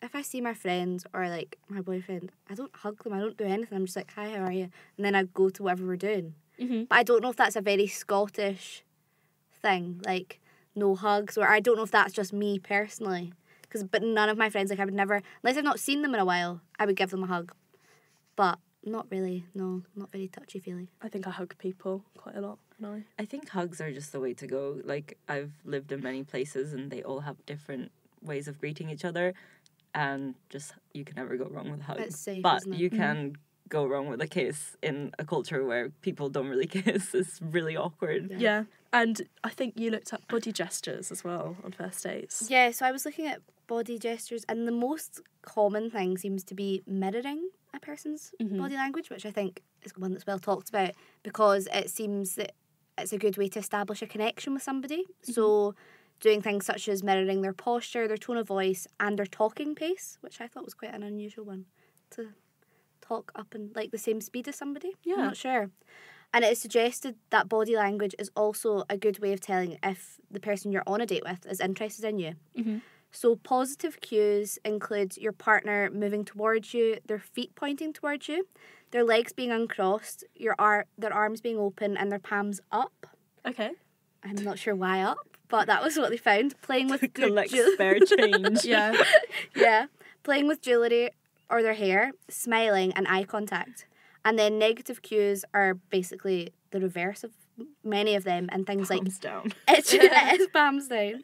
if I see my friends or like my boyfriend, I don't hug them. I don't do anything. I'm just like, hi, how are you? And then I go to whatever we're doing. Mm-hmm. But I don't know if that's a very Scottish thing, like no hugs, or I don't know if that's just me personally. But none of my friends, like I would never, unless I've not seen them in a while, I would give them a hug. But not really, no, not very touchy-feely. I think I hug people quite a lot. No. I think hugs are just the way to go. Like, I've lived in many places and they all have different ways of greeting each other. And just, you can never go wrong with a hug. It's safe, but isn't it? you can go wrong with a kiss in a culture where people don't really kiss. It's really awkward. Yeah, and I think you looked at body gestures as well on first dates. Yeah, so I was looking at body gestures, and the most common thing seems to be mirroring a person's body language, which I think is one that's well talked about because it seems that it's a good way to establish a connection with somebody. So doing things such as mirroring their posture, their tone of voice, and their talking pace, which I thought was quite an unusual one, to talk up and like the same speed as somebody. Yeah. I'm not sure. And it is suggested that body language is also a good way of telling if the person you're on a date with is interested in you. Mm-hmm. So positive cues include your partner moving towards you, their feet pointing towards you, their legs being uncrossed, their arms being open, and their palms up. Okay. I'm not sure why up, but that was what they found. Playing with good Collect spare change. Yeah. yeah, playing with jewellery or their hair, smiling, and eye contact. And then negative cues are basically the reverse of many of them, and things Palms down. itching, it is palms down,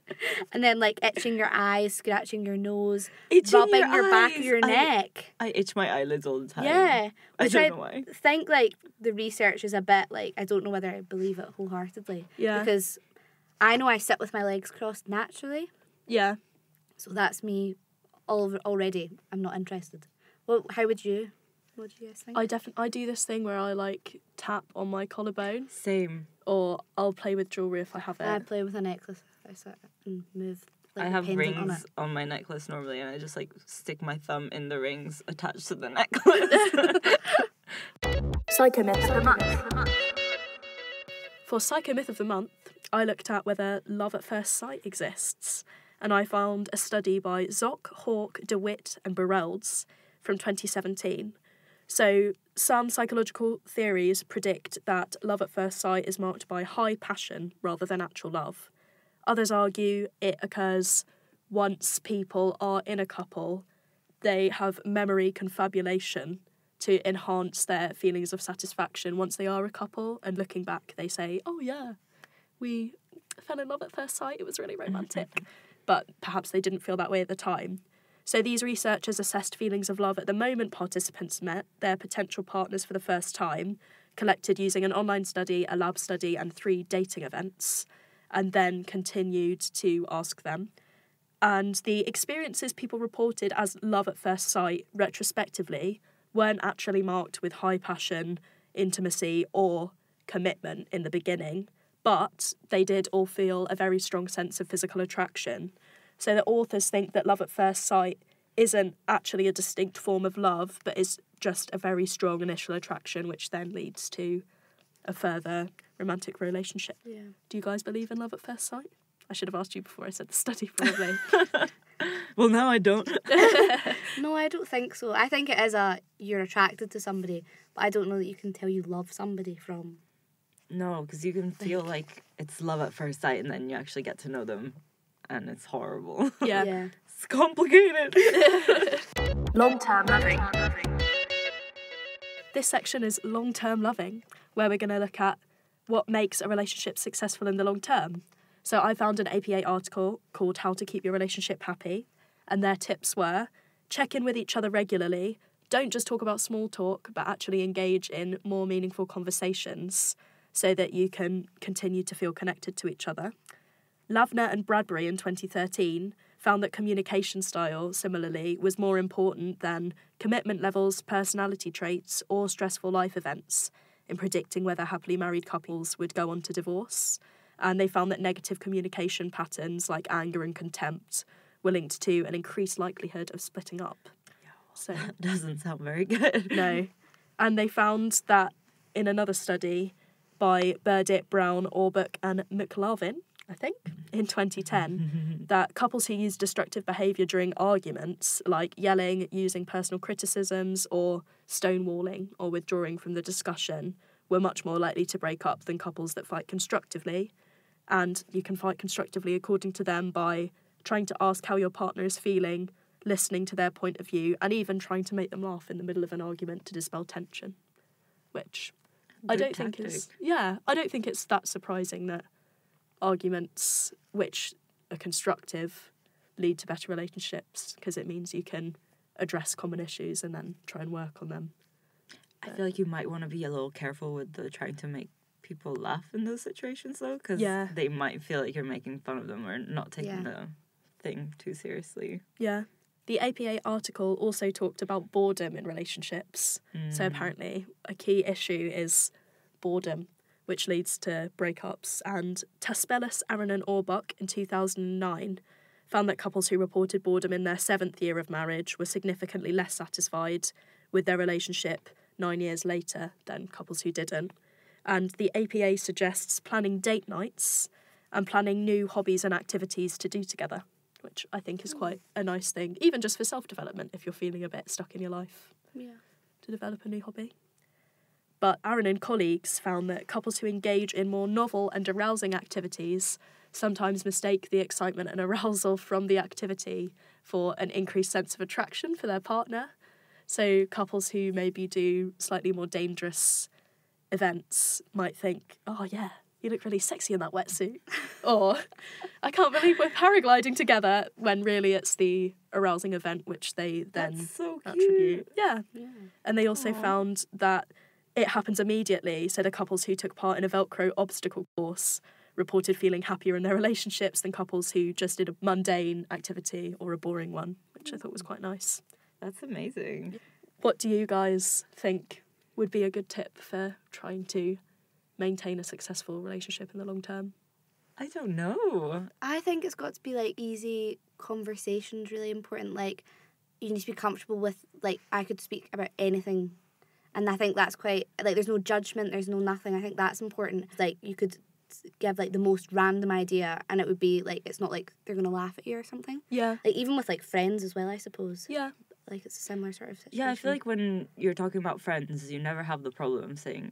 and then like itching your eyes, scratching your nose, rubbing your back of your neck. I itch my eyelids all the time. Yeah, I which don't know why. think like the research is a bit like I don't know whether I believe it wholeheartedly. Yeah. Because I know I sit with my legs crossed naturally, Yeah. so that's me already. I'm not interested. Well, how would you? What do you guys think? I do this thing where I like tap on my collarbone, Same. or I'll play with jewellery if I have it. I play with a necklace. I sit and move. Like, I have pendant on rings it. on my necklace normally, and I just like stick my thumb in the rings attached to the necklace. Psychomyth of the month. For Psychomyth of the Month, I looked at whether love at first sight exists, and I found a study by Zoc, Hawke, DeWitt and Burrelds from 2017. So, some psychological theories predict that love at first sight is marked by high passion rather than actual love. Others argue it occurs once people are in a couple, they have memory confabulation to enhance their feelings of satisfaction once they are a couple, and looking back they say, oh yeah, we fell in love at first sight, it was really romantic. But perhaps they didn't feel that way at the time. So these researchers assessed feelings of love at the moment participants met their potential partners for the first time, collected using an online study, a lab study, and 3 dating events, and then continued to ask them. And the experiences people reported as love at first sight, retrospectively, weren't actually marked with high passion, intimacy, or commitment in the beginning, but they did all feel a very strong sense of physical attraction. So the authors think that love at first sight isn't actually a distinct form of love, but is just a very strong initial attraction, which then leads to a further romantic relationship. Yeah. Do you guys believe in love at first sight? I should have asked you before I said the study, probably. Well, now I don't. No, I don't think so. I think it is you're attracted to somebody, but I don't know that you can tell you love somebody from... No, because you can feel like it's love at first sight and then you actually get to know them and it's horrible. Yeah. It's complicated. Long-term loving. This section is long-term loving, where we're going to look at what makes a relationship successful in the long term. So I found an APA article called How to Keep Your Relationship Happy, and their tips were check in with each other regularly, don't just talk about small talk, but actually engage in more meaningful conversations so that you can continue to feel connected to each other. Lavner and Bradbury in 2013 found that communication style, similarly, was more important than commitment levels, personality traits, or stressful life events in predicting whether happily married couples would go on to divorce. And they found that negative communication patterns like anger and contempt were linked to an increased likelihood of splitting up. So That doesn't sound very good. no. And they found that in another study by Burdett, Brown, Orbuck and McLaughlin, I think, in 2010, that couples who use destructive behaviour during arguments, like yelling, using personal criticisms, or stonewalling or withdrawing from the discussion, were much more likely to break up than couples that fight constructively. And you can fight constructively, according to them, by trying to ask how your partner is feeling, listening to their point of view, and even trying to make them laugh in the middle of an argument to dispel tension. Which I don't think is... Yeah, I don't think it's that surprising that arguments which are constructive lead to better relationships, because it means you can address common issues and then try and work on them. I feel like you might want to be a little careful with the trying to make people laugh in those situations, though, because they might feel like you're making fun of them or not taking the thing too seriously. Yeah. The APA article also talked about boredom in relationships. So apparently a key issue is boredom, which leads to breakups. And Taspellis, Aaron and Orbuck in 2009 found that couples who reported boredom in their 7th year of marriage were significantly less satisfied with their relationship 9 years later than couples who didn't. And the APA suggests planning date nights and planning new hobbies and activities to do together, which I think is quite a nice thing, even just for self-development if you're feeling a bit stuck in your life, to develop a new hobby. But Aaron and colleagues found that couples who engage in more novel and arousing activities sometimes mistake the excitement and arousal from the activity for an increased sense of attraction for their partner. So couples who maybe do slightly more dangerous events might think, oh yeah, you look really sexy in that wetsuit. Or, I can't believe we're paragliding together, when really it's the arousing event which they then attribute. Yeah. And they also found that it happens immediately. So the couples who took part in a Velcro obstacle course reported feeling happier in their relationships than couples who just did a mundane activity or a boring one, which I thought was quite nice. That's amazing. What do you guys think would be a good tip for trying to maintain a successful relationship in the long term? I don't know. I think it's got to be, like, easy conversations really important. Like, you need to be comfortable with, like, I could speak about anything. And I think that's quite, like, there's no judgment, there's no nothing. I think that's important. Like, you could give, like, the most random idea and it would be, like, it's not like they're going to laugh at you or something. Yeah. Like, even with, like, friends as well, I suppose. Yeah. Like, it's a similar sort of situation. Yeah, I feel like when you're talking about friends, you never have the problem saying,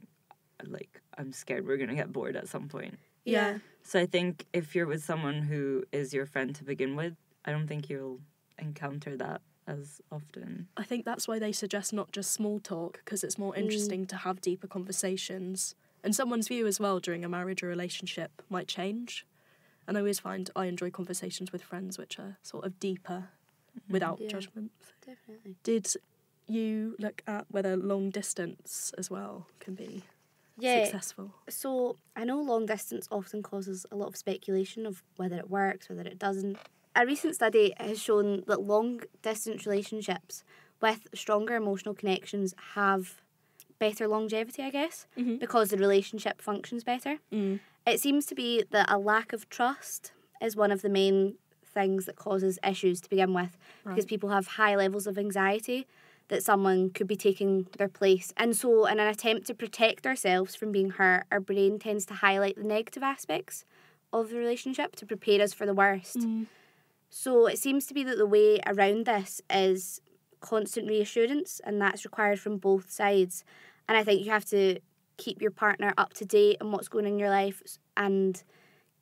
like, I'm scared we're going to get bored at some point. Yeah. So I think if you're with someone who is your friend to begin with, I don't think you'll encounter that as often. I think that's why they suggest not just small talk, because it's more interesting to have deeper conversations. And someone's view as well during a marriage or relationship might change. And I always find I enjoy conversations with friends which are sort of deeper without judgment. Definitely. Did you look at whether long distance as well can be successful? So I know long distance often causes a lot of speculation of whether it works, whether it doesn't. A recent study has shown that long-distance relationships with stronger emotional connections have better longevity, I guess, because the relationship functions better. It seems to be that a lack of trust is one of the main things that causes issues to begin with, because people have high levels of anxiety that someone could be taking their place. And so in an attempt to protect ourselves from being hurt, our brain tends to highlight the negative aspects of the relationship to prepare us for the worst. So it seems to be that the way around this is constant reassurance, and that's required from both sides. And I think you have to keep your partner up to date on what's going on in your life and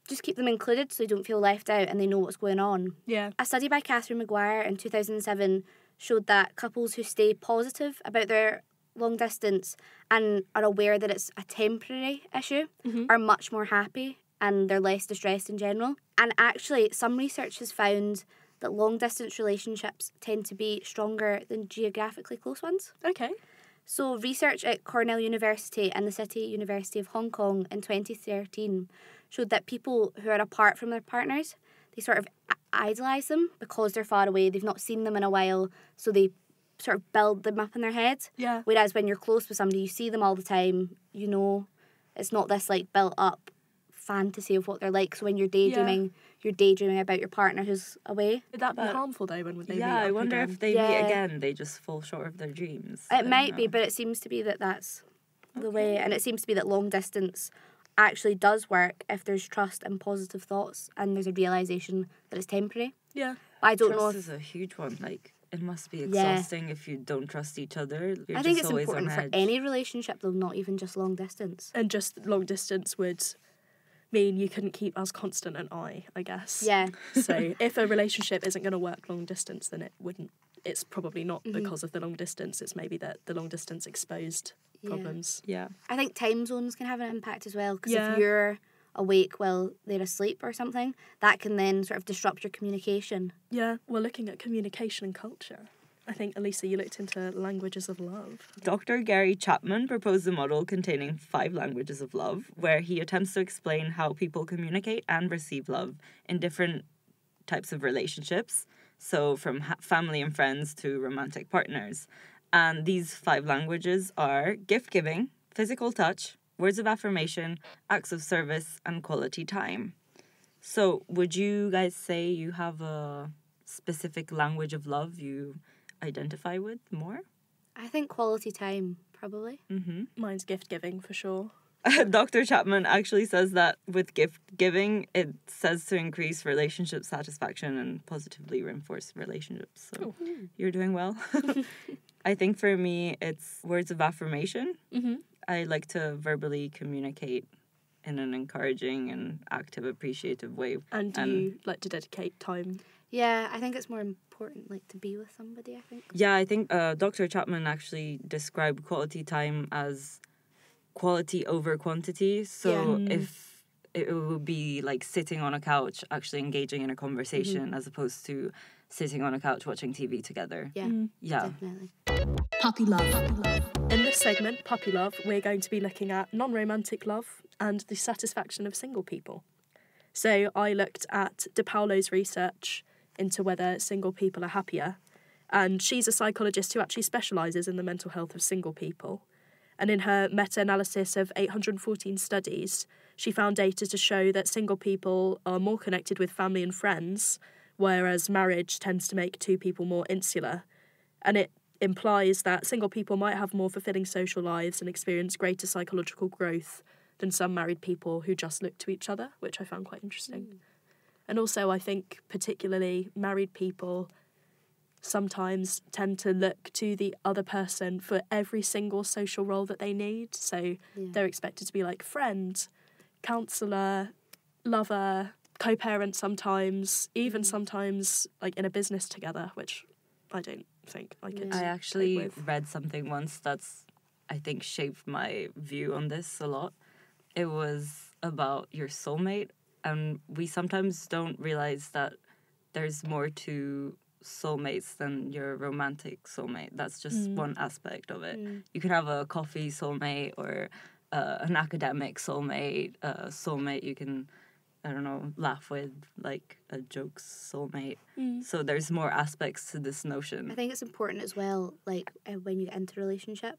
just keep them included so they don't feel left out and they know what's going on. Yeah. A study by Catherine Maguire in 2007 showed that couples who stay positive about their long distance and are aware that it's a temporary issue are much more happy and they're less distressed in general. And actually, some research has found that long distance relationships tend to be stronger than geographically close ones. Okay. So research at Cornell University and the City University of Hong Kong in 2013 showed that people who are apart from their partners, they sort of idolise them because they're far away, they've not seen them in a while, so they sort of build them up in their head. Yeah. Whereas when you're close with somebody, you see them all the time, you know, it's not this like built up fantasy of what they're like. So when you're daydreaming, you're daydreaming about your partner who's away. Would that be harmful though when they meet up I wonder again? if they meet again, they just fall short of their dreams. It might be, but it seems to be that that's the way. And it seems to be that long distance actually does work if there's trust and positive thoughts and there's a realisation that it's temporary. Yeah. I don't know Trust if... is a huge one. Like, it must be exhausting if you don't trust each other. You're I think just it's always important on for edge. any relationship though, not even just long distance. And just long distance would mean you couldn't keep as constant an eye, I guess. Yeah. So if a relationship isn't going to work long distance, then it's probably not because of the long distance. It's maybe that the long distance exposed problems. Yeah. I think time zones can have an impact as well, because if you're awake while they're asleep or something, that can then sort of disrupt your communication. Yeah. Well, looking at communication and culture, I think, Elisa, you looked into languages of love. Dr. Gary Chapman proposed a model containing 5 languages of love, where he attempts to explain how people communicate and receive love in different types of relationships. So from family and friends to romantic partners. And these 5 languages are gift-giving, physical touch, words of affirmation, acts of service, and quality time. So would you guys say you have a specific language of love you identify with more? I think quality time, probably. Mine's gift giving for sure. Dr. Chapman actually says that with gift giving, it says to increase relationship satisfaction and positively reinforce relationships. So you're doing well. I think for me, it's words of affirmation. I like to verbally communicate in an encouraging and active, appreciative way. And do you like to dedicate time? Yeah, I think it's more important, like, to be with somebody, I think. Yeah, I think Dr. Chapman actually described quality time as quality over quantity. So if it would be like sitting on a couch, actually engaging in a conversation, as opposed to sitting on a couch watching TV together. Yeah, definitely. Puppy love. In this segment, Puppy Love, we're going to be looking at non-romantic love and the satisfaction of single people. So I looked at De Paulo's research into whether single people are happier, and she's a psychologist who actually specialises in the mental health of single people. And in her meta-analysis of 814 studies, she found data to show that single people are more connected with family and friends, whereas marriage tends to make 2 people more insular. And it implies that single people might have more fulfilling social lives and experience greater psychological growth than some married people who just look to each other, which I found quite interesting. And also, I think particularly married people sometimes tend to look to the other person for every single social role that they need. So they're expected to be like friend, counsellor, lover, co-parent sometimes, even sometimes like in a business together, which I don't think I could. I actually cope with. read something once that's, I think, shaped my view on this a lot. It was about your soulmate, and we sometimes don't realise that there's more to soulmates than your romantic soulmate. That's just one aspect of it. You can have a coffee soulmate or an academic soulmate, soulmate you can I don't know, laugh with, like a joke's soulmate. So there's more aspects to this notion. I think it's important as well, like when you get into a relationship,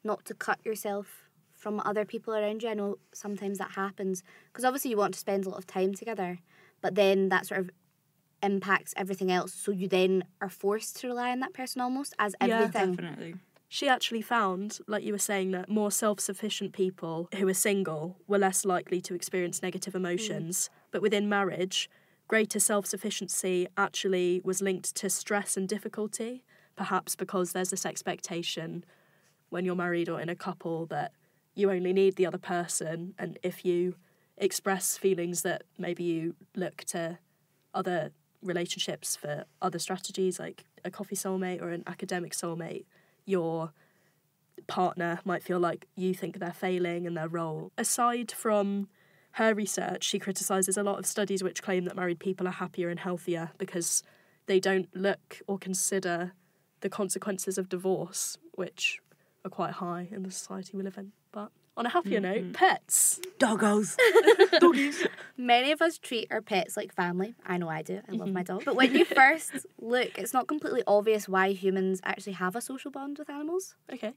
not to cut yourself from other people around you. I know sometimes that happens because obviously you want to spend a lot of time together, but then that sort of impacts everything else. So you then are forced to rely on that person almost as everything. Definitely. She actually found, like you were saying, that more self-sufficient people who were single were less likely to experience negative emotions. But within marriage, greater self-sufficiency actually was linked to stress and difficulty, perhaps because there's this expectation when you're married or in a couple that you only need the other person, and if you express feelings that maybe you look to other relationships for other strategies, like a coffee soulmate or an academic soulmate, your partner might feel like you think they're failing in their role. Aside from her research, she criticises a lot of studies which claim that married people are happier and healthier because they don't look or consider the consequences of divorce, which are quite high in the society we live in. But on a happier note, pets. Doggos. Doggies. Many of us treat our pets like family. I know I do. I love my dog. But when you first look, it's not completely obvious why humans actually have a social bond with animals. Okay.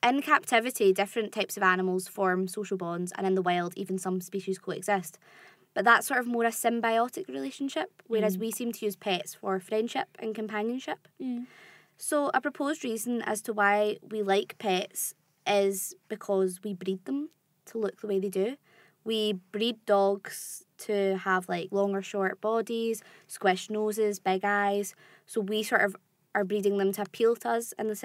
In captivity, different types of animals form social bonds, and in the wild, even some species coexist. But that's sort of more a symbiotic relationship, whereas we seem to use pets for friendship and companionship. So a proposed reason as to why we like pets is because we breed them to look the way they do. We breed dogs to have like long or short bodies, squished noses, big eyes. So we sort of are breeding them to appeal to us in a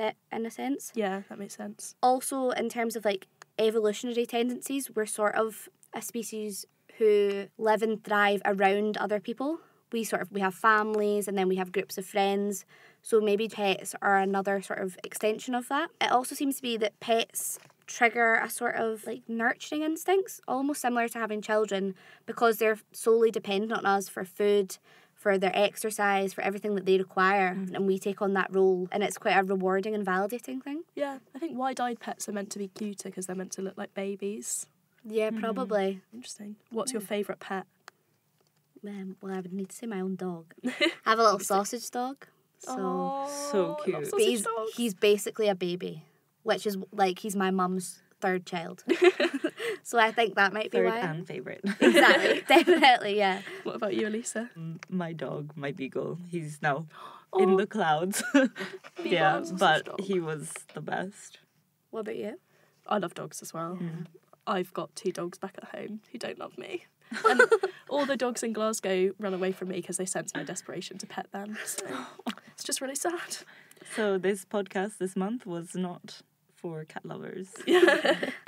sense. Yeah, that makes sense. Also, in terms of like evolutionary tendencies, we're sort of a species who live and thrive around other people. We have families, and then we have groups of friends. So maybe pets are another sort of extension of that. It also seems to be that pets trigger a sort of like nurturing instincts, almost similar to having children, because they're solely dependent on us for food, for their exercise, for everything that they require, and we take on that role, and it's quite a rewarding and validating thing. Yeah, I think wide-eyed pets are meant to be cuter because they're meant to look like babies. Yeah, probably. Interesting. What's your favourite pet? Well, I would need to say my own dog. I have a little sausage dog. So cute. But he's basically a baby, which is like he's my mum's third child. So I think that might be Third why. and favourite. Exactly, definitely, yeah. What about you, Elisa? My dog, my beagle, he's now in the clouds. Yeah, is a but dog. he was the best. What about you? I love dogs as well. I've got 2 dogs back at home who don't love me. And all the dogs in Glasgow run away from me because they sense my desperation to pet them. So it's just really sad. So this podcast this month was not for cat lovers.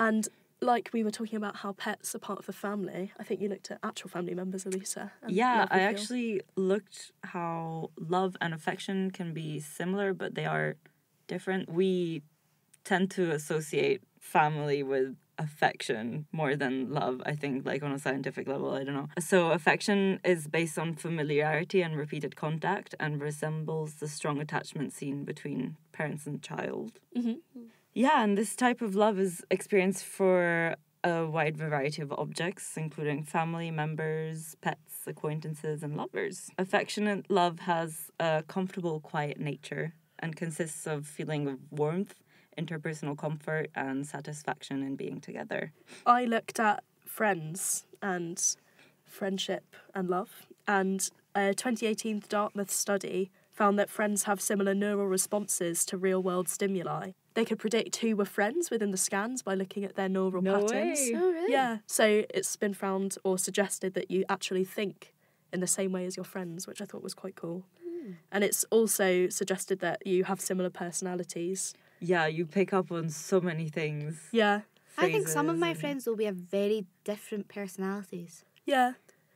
And like we were talking about how pets are part of the family, I think you looked at actual family members, Elisa. Yeah, I actually looked how love and affection can be similar, but they are different. We tend to associate family with affection more than love, I think, like on a scientific level, I don't know. So affection is based on familiarity and repeated contact and resembles the strong attachment seen between parents and child. Yeah, and this type of love is experienced for a wide variety of objects, including family members, pets, acquaintances, and lovers. Affectionate love has a comfortable, quiet nature and consists of feeling of warmth, interpersonal comfort, and satisfaction in being together. I looked at friends and friendship and love, and a 2018 Dartmouth study found that friends have similar neural responses to real-world stimuli. They could predict who were friends within the scans by looking at their neural patterns. Way. Oh, really? Yeah, so it's been found or suggested that you actually think in the same way as your friends, which I thought was quite cool. And it's also suggested that you have similar personalities. Yeah, you pick up on so many things. Yeah. I think some of my phrases friends, though, we have very different personalities. Yeah.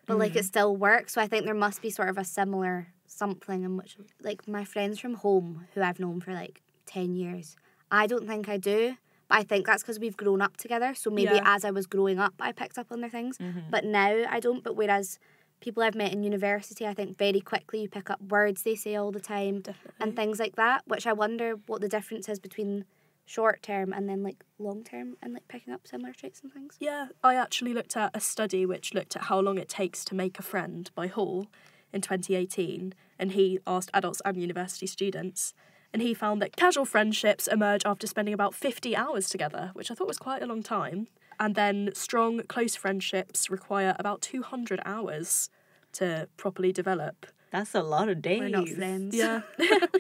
But, like, it still works. So I think there must be sort of a similar something in which, like, my friends from home, who I've known for, like, 10 years, I don't think I do. But I think that's because we've grown up together. So maybe as I was growing up, I picked up on their things. But now I don't. But whereas people I've met in university, I think very quickly you pick up words they say all the time. Definitely. And things like that, which I wonder what the difference is between short term and then like long term and like picking up similar traits and things? Yeah, I actually looked at a study which looked at how long it takes to make a friend by Hall in 2018, and he asked adults and university students, and he found that casual friendships emerge after spending about 50 hours together, which I thought was quite a long time. And then strong, close friendships require about 200 hours to properly develop. That's a lot of days. We're not friends. Yeah.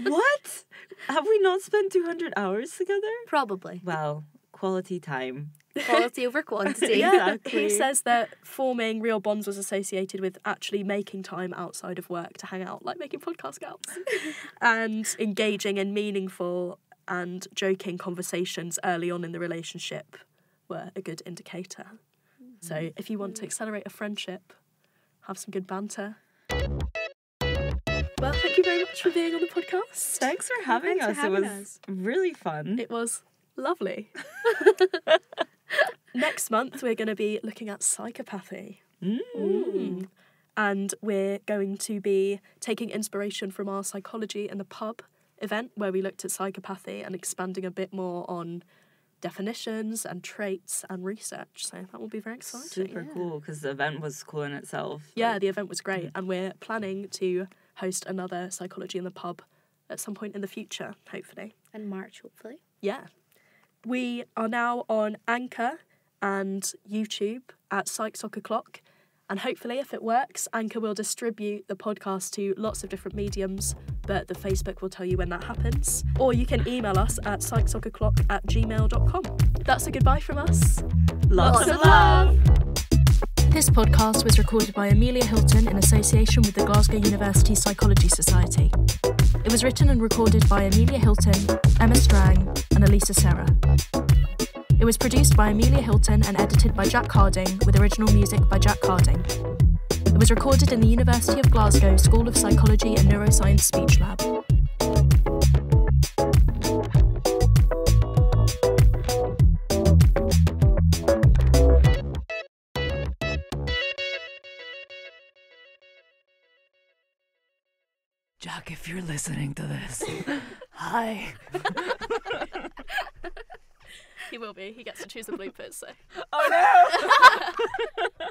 What? Have we not spent 200 hours together? Probably. Well, quality time. Quality over quantity. Yeah, Exactly. he says that forming real bonds was associated with actually making time outside of work to hang out, like making podcast scouts, and engaging in meaningful and joking conversations early on in the relationship were a good indicator. So if you want to accelerate a friendship, have some good banter. Well, thank you very much for being on the podcast. Thanks for having Thanks us. for having It was us. really fun. It was lovely. Next month, we're going to be looking at psychopathy. And we're going to be taking inspiration from our Psychology in the Pub event, where we looked at psychopathy and expanding a bit more on definitions and traits and research. So that will be very exciting. Super cool, because the event was cool in itself. Yeah, the event was great. And we're planning to host another Psychology in the Pub at some point in the future, hopefully. In March, hopefully. Yeah. We are now on Anchor and YouTube at Psych Soc O'Clock. And hopefully, if it works, Anchor will distribute the podcast to lots of different mediums, but the Facebook will tell you when that happens. Or you can email us at psychsococlock@gmail.com. That's a goodbye from us. Lots of love! This podcast was recorded by Amelia Hilton in association with the Glasgow University Psychology Society. It was written and recorded by Amelia Hilton, Emma Strang, and Elisa Serra. It was produced by Amelia Hilton and edited by Jack Harding, with original music by Jack Harding. It was recorded in the University of Glasgow School of Psychology and Neuroscience Speech Lab. Jack, if you're listening to this, hi. He will be. He gets to choose the bloopers, so. Oh no!